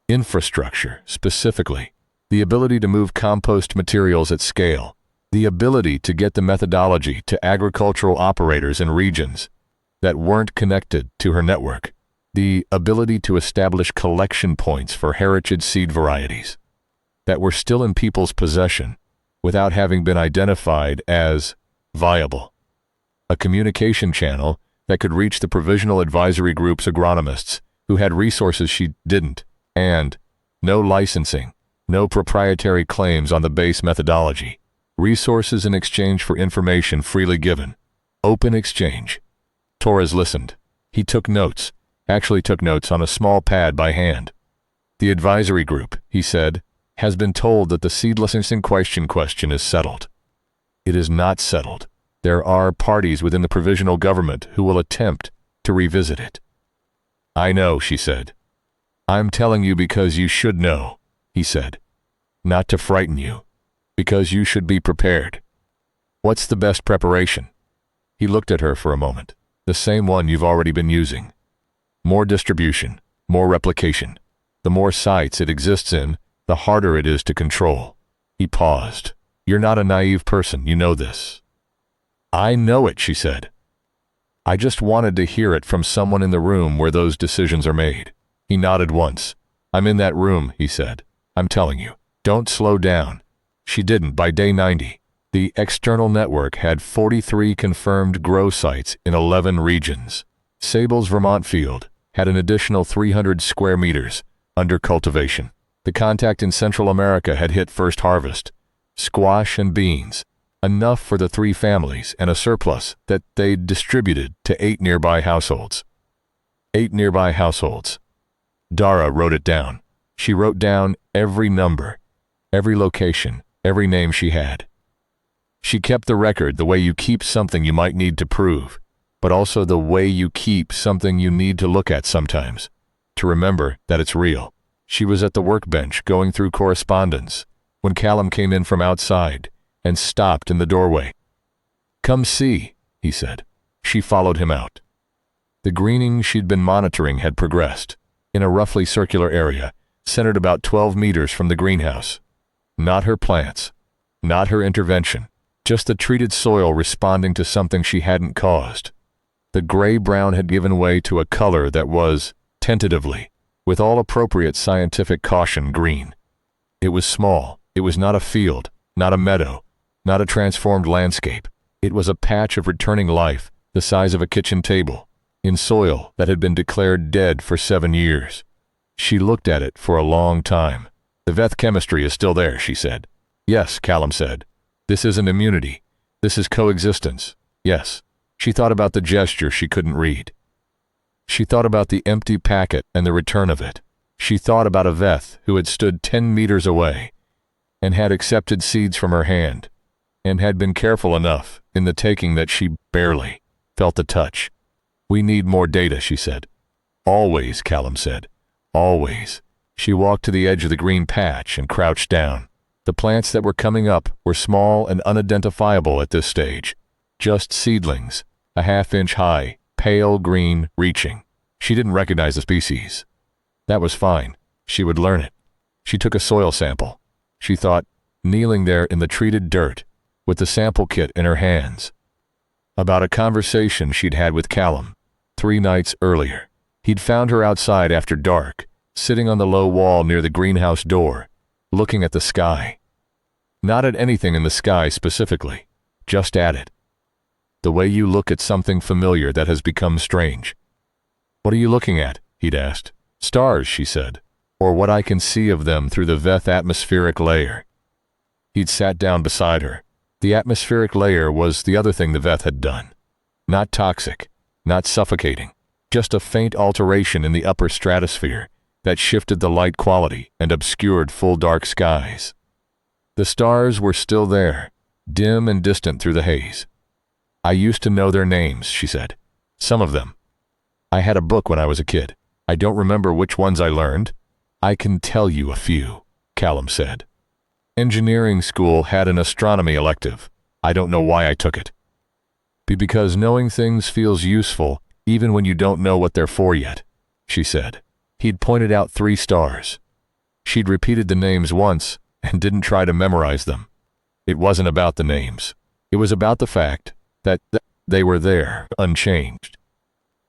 Infrastructure, specifically. The ability to move compost materials at scale. The ability to get the methodology to agricultural operators in regions that weren't connected to her network. The ability to establish collection points for heritage seed varieties that were still in people's possession without having been identified as viable. A communication channel that could reach the Provisional Advisory Group's agronomists who had resources she didn't, and no licensing, no proprietary claims on the base methodology. Resources in exchange for information freely given. Open exchange. Torres listened. He took notes, actually took notes on a small pad by hand. "The advisory group," he said, "has been told that the seed licensing question is settled. It is not settled. There are parties within the provisional government who will attempt to revisit it. I know, she said. I'm telling you because you should know, he said. Not to frighten you, because you should be prepared. What's the best preparation? He looked at her for a moment. The same one you've already been using. More distribution, more replication. The more sites it exists in, the harder it is to control. He paused. You're not a naive person, you know this. I know it, she said. I just wanted to hear it from someone in the room where those decisions are made. He nodded once. I'm in that room, he said. I'm telling you, don't slow down. She didn't. By day 90, the external network had 43 confirmed grow sites in 11 regions. Sable's Vermont field had an additional 300 square meters under cultivation. The contact in Central America had hit first harvest. Squash and beans, enough for the 3 families and a surplus that they'd distributed to 8 nearby households. 8 nearby households. Dara wrote it down. She wrote down every number, every location, every name she had. She kept the record the way you keep something you might need to prove, but also the way you keep something you need to look at sometimes, to remember that it's real. She was at the workbench going through correspondence when Callum came in from outside and stopped in the doorway. Come see, he said. She followed him out. The greening she'd been monitoring had progressed, in a roughly circular area, centered about 12 meters from the greenhouse. Not her plants, not her intervention, just the treated soil responding to something she hadn't caused. The gray-brown had given way to a color that was, tentatively, with all appropriate scientific caution, green. It was small. It was not a field, not a meadow, not a transformed landscape. It was a patch of returning life the size of a kitchen table, in soil that had been declared dead for 7 years. She looked at it for a long time. The Veth chemistry is still there, she said. Yes, Callum said. This isn't immunity. This is coexistence. Yes. She thought about the gesture she couldn't read. She thought about the empty packet and the return of it. She thought about a Veth who had stood 10 meters away and had accepted seeds from her hand and had been careful enough in the taking that she barely felt the touch. We need more data, she said. Always, Callum said. Always. She walked to the edge of the green patch and crouched down. The plants that were coming up were small and unidentifiable at this stage. Just seedlings, a half-inch high, pale green, reaching. She didn't recognize the species. That was fine. She would learn it. She took a soil sample. She thought, kneeling there in the treated dirt, with the sample kit in her hands, about a conversation she'd had with Callum 3 nights earlier. He'd found her outside after dark, sitting on the low wall near the greenhouse door, looking at the sky. Not at anything in the sky specifically, just at it. The way you look at something familiar that has become strange. What are you looking at? He'd asked. Stars, she said, or what I can see of them through the Veth atmospheric layer. He'd sat down beside her. The atmospheric layer was the other thing the Veth had done. Not toxic, not suffocating, just a faint alteration in the upper stratosphere that shifted the light quality and obscured full dark skies. The stars were still there, dim and distant through the haze. I used to know their names, she said. Some of them. I had a book when I was a kid. I don't remember which ones I learned. I can tell you a few, Callum said. Engineering school had an astronomy elective. I don't know why I took it. Because knowing things feels useful even when you don't know what they're for yet, she said. He'd pointed out 3 stars. She'd repeated the names once and didn't try to memorize them. It wasn't about the names. It was about the fact that they were there, unchanged,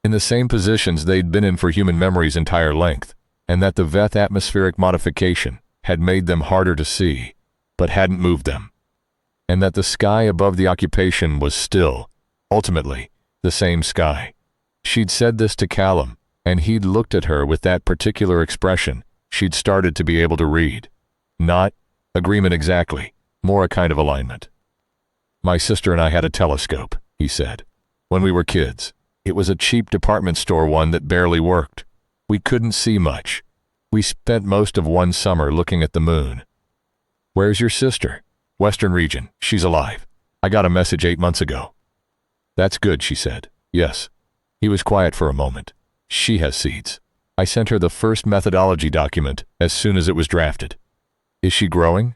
in the same positions they'd been in for human memory's entire length, and that the Veth atmospheric modification had made them harder to see, but hadn't moved them, and that the sky above the occupation was still, ultimately, the same sky. She'd said this to Callum, and he'd looked at her with that particular expression she'd started to be able to read. Not agreement exactly, more a kind of alignment. My sister and I had a telescope, he said. When we were kids, it was a cheap department store one that barely worked. We couldn't see much. We spent most of one summer looking at the moon. Where's your sister? Western region. She's alive. I got a message 8 months ago. That's good, she said. Yes. He was quiet for a moment. She has seeds. I sent her the first methodology document as soon as it was drafted. Is she growing?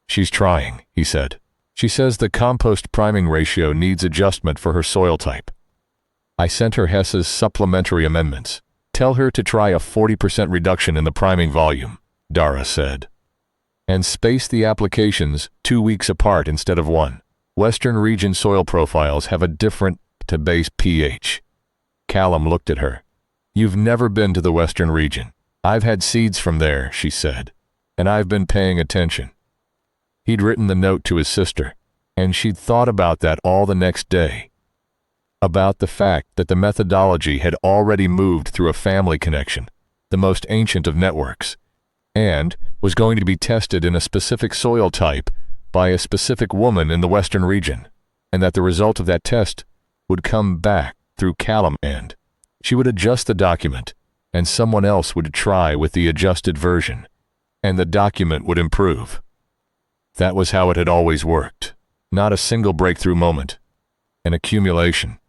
She's trying, he said. She says the compost priming ratio needs adjustment for her soil type. I sent her Hess's supplementary amendments. Tell her to try a 40% reduction in the priming volume, Dara said. And space the applications 2 weeks apart instead of one. Western region soil profiles have a different to base pH. Callum looked at her. You've never been to the Western region. I've had seeds from there, she said, and I've been paying attention. He'd written the note to his sister, and she'd thought about that all the next day. About the fact that the methodology had already moved through a family connection, the most ancient of networks, and was going to be tested in a specific soil type by a specific woman in the Western region, and that the result of that test would come back through Callum and she would adjust the document, and someone else would try with the adjusted version, and the document would improve. That was how it had always worked. Not a single breakthrough moment. An accumulation.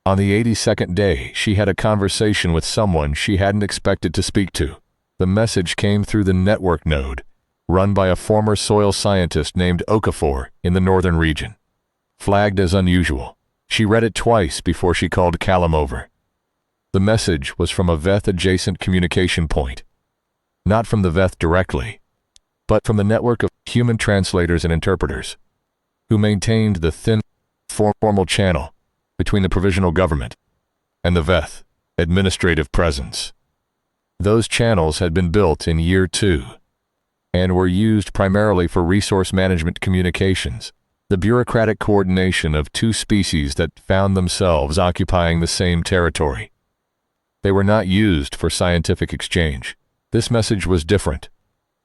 On the 82nd day, she had a conversation with someone she hadn't expected to speak to. The message came through the network node, run by a former soil scientist named Okafor in the northern region. Flagged as unusual, she read it twice before she called Callum over. The message was from a Veth-adjacent communication point. Not from the Veth directly, but from the network of human translators and interpreters, who maintained the thin, formal channel between the provisional government and the Veth administrative presence. Those channels had been built in year 2 and were used primarily for resource management communications, the bureaucratic coordination of two species that found themselves occupying the same territory. They were not used for scientific exchange. This message was different.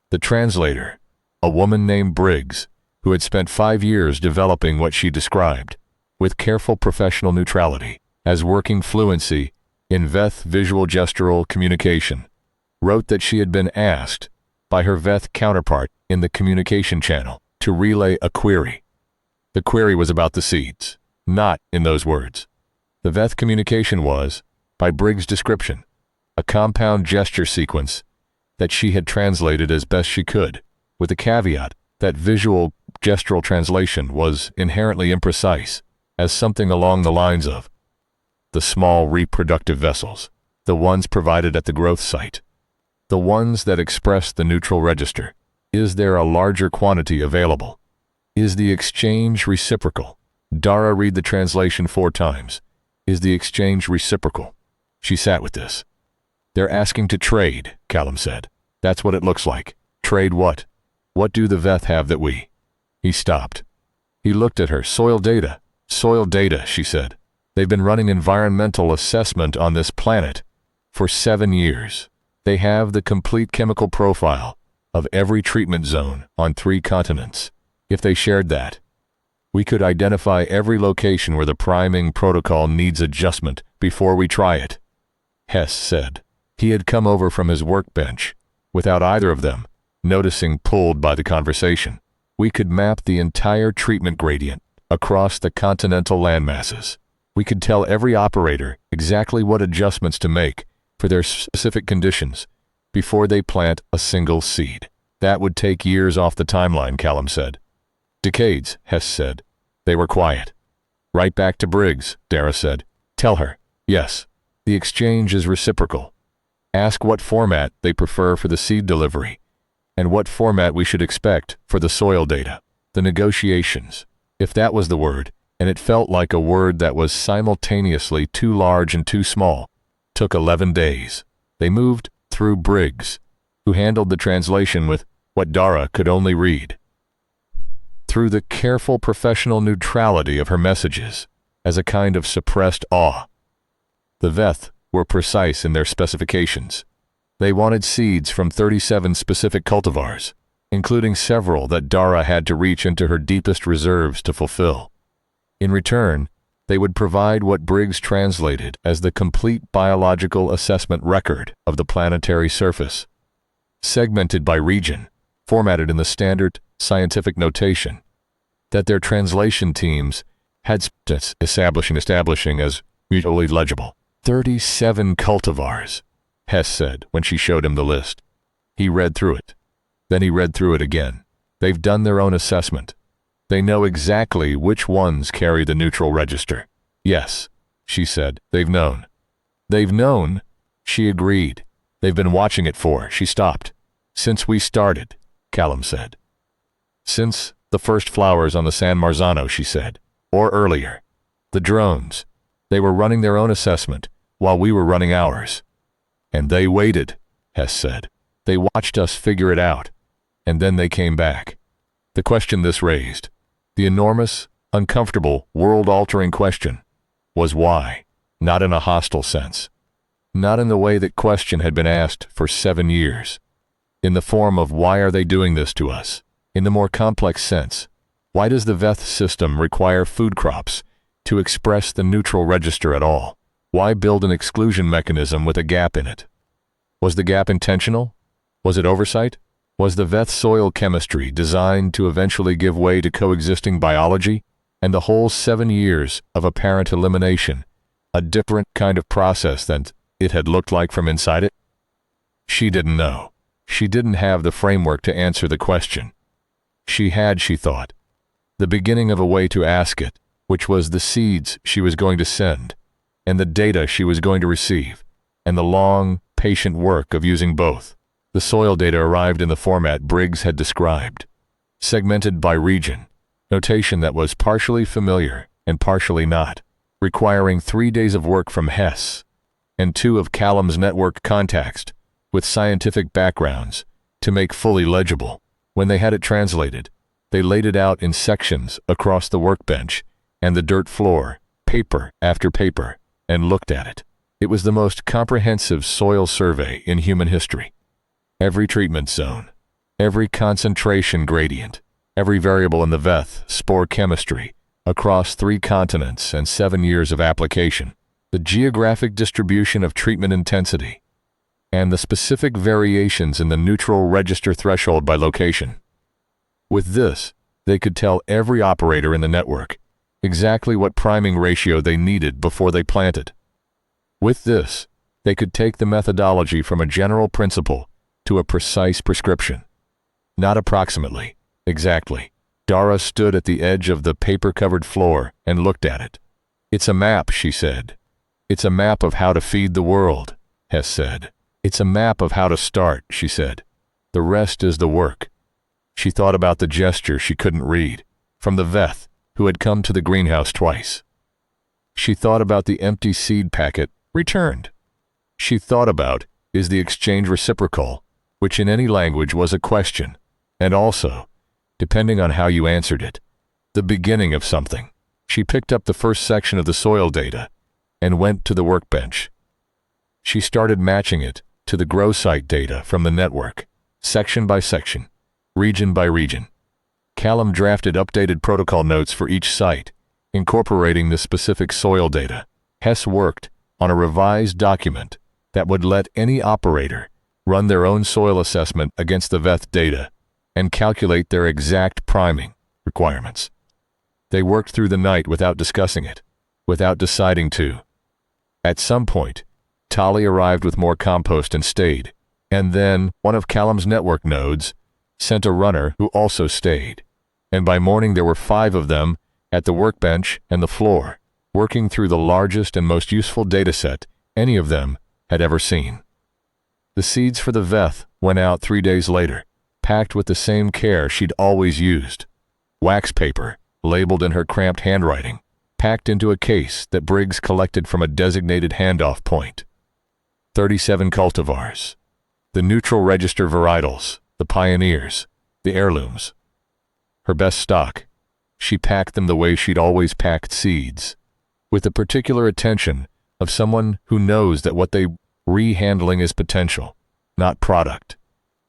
The translator, a woman named Briggs, who had spent 5 years developing what she described, with careful professional neutrality, as working fluency in Veth visual gestural communication, wrote that she had been asked by her Veth counterpart in the communication channel to relay a query. The query was about the seeds, not in those words. The Veth communication was, by Briggs' description, a compound gesture sequence that she had translated as best she could, with the caveat that visual gestural translation was inherently imprecise, as something along the lines of the small reproductive vessels, the ones provided at the growth site, the ones that express the neutral register. Is there a larger quantity available? Is the exchange reciprocal? Dara read the translation 4 times. Is the exchange reciprocal? She sat with this. They're asking to trade, Callum said. That's what it looks like. Trade what? What do the Veth have that we? He stopped. He looked at her. Soil data. Soil data, she said. They've been running environmental assessment on this planet for 7 years. They have the complete chemical profile of every treatment zone on 3 continents. If they shared that, we could identify every location where the priming protocol needs adjustment before we try it, Hess said. He had come over from his workbench, without either of them noticing, pulled by the conversation. We could map the entire treatment gradient across the continental landmasses. We could tell every operator exactly what adjustments to make for their specific conditions before they plant a single seed. That would take years off the timeline, Callum said. Decades, Hess said. They were quiet. Right back to Briggs, Dara said. Tell her, yes, the exchange is reciprocal. Ask what format they prefer for the seed delivery, and what format we should expect for the soil data. The negotiations, if that was the word, and it felt like a word that was simultaneously too large and too small, took 11 days. They moved through Briggs, who handled the translation with what Dara could only read, through the careful professional neutrality of her messages, as a kind of suppressed awe. The Veth were precise in their specifications. They wanted seeds from 37 specific cultivars, including several that Dara had to reach into her deepest reserves to fulfill. In return, they would provide what Briggs translated as the complete biological assessment record of the planetary surface, segmented by region, formatted in the standard scientific notation that their translation teams had establishing as mutually legible. 37 cultivars, Hess said when she showed him the list. He read through it. Then he read through it again. They've done their own assessment. They know exactly which ones carry the neutral register. Yes, she said, they've known. They've known, she agreed. They've been watching it for, she stopped. Since we started, Callum said. Since the first flowers on the San Marzano, she said. Or earlier. The drones. They were running their own assessment, while we were running ours. And they waited, Hess said. They watched us figure it out. And then they came back. The question this raised, the enormous, uncomfortable, world-altering question, was why, not in a hostile sense. Not in the way that question had been asked for 7 years. In the form of why are they doing this to us? In the more complex sense, why does the Veth system require food crops to express the neutral register at all? Why build an exclusion mechanism with a gap in it? Was the gap intentional? Was it oversight? Was the Veth soil chemistry designed to eventually give way to coexisting biology? And the whole 7 years of apparent elimination, a different kind of process than it had looked like from inside it? She didn't know. She didn't have the framework to answer the question. She had, she thought, the beginning of a way to ask it, which was the seeds she was going to send, and the data she was going to receive, and the long, patient work of using both. The soil data arrived in the format Briggs had described, segmented by region, notation that was partially familiar and partially not, requiring 3 days of work from Hess, and 2 of Callum's network contacts with scientific backgrounds to make fully legible. When they had it translated, they laid it out in sections across the workbench and the dirt floor, paper after paper, and looked at it. It was the most comprehensive soil survey in human history. Every treatment zone, every concentration gradient, every variable in the Veth spore chemistry across 3 continents and 7 years of application, the geographic distribution of treatment intensity, and the specific variations in the neutral register threshold by location. With this, they could tell every operator in the network exactly what priming ratio they needed before they planted. With this, they could take the methodology from a general principle to a precise prescription. Not approximately, exactly. Dara stood at the edge of the paper-covered floor and looked at it. It's a map, she said. It's a map of how to feed the world, Hess said. It's a map of how to start, she said. The rest is the work. She thought about the gesture she couldn't read, from the Veth, who had come to the greenhouse twice. She thought about the empty seed packet, returned. She thought about, is the exchange reciprocal, which in any language was a question, and also, depending on how you answered it, the beginning of something. She picked up the first section of the soil data and went to the workbench. She started matching it to the grow site data from the network, section by section, region by region. Callum drafted updated protocol notes for each site, incorporating the specific soil data. Hess worked on a revised document that would let any operator run their own soil assessment against the Veth data and calculate their exact priming requirements. They worked through the night without discussing it, without deciding to. At some point, Tali arrived with more compost and stayed, and then one of Callum's network nodes sent a runner who also stayed, and by morning there were 5 of them at the workbench and the floor, working through the largest and most useful dataset any of them had ever seen. The seeds for the Veth went out 3 days later, packed with the same care she'd always used. Wax paper, labeled in her cramped handwriting, packed into a case that Briggs collected from a designated handoff point. 37 cultivars. The neutral register varietals, the pioneers, the heirlooms. Her best stock. She packed them the way she'd always packed seeds, with the particular attention of someone who knows that what they re-handling is potential, not product.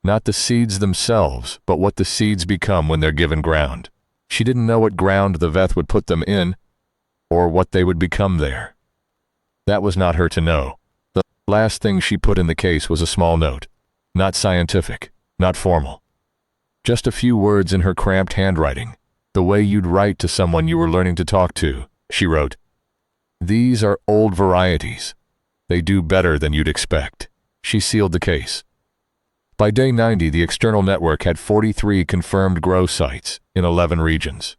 Not the seeds themselves, but what the seeds become when they're given ground. She didn't know what ground the Veth would put them in, or what they would become there. That was not her to know. The last thing she put in the case was a small note. Not scientific, not formal. Just a few words in her cramped handwriting, the way you'd write to someone you were learning to talk to, she wrote. These are old varieties. They do better than you'd expect. She sealed the case. By day 90, the external network had 43 confirmed grow sites in 11 regions.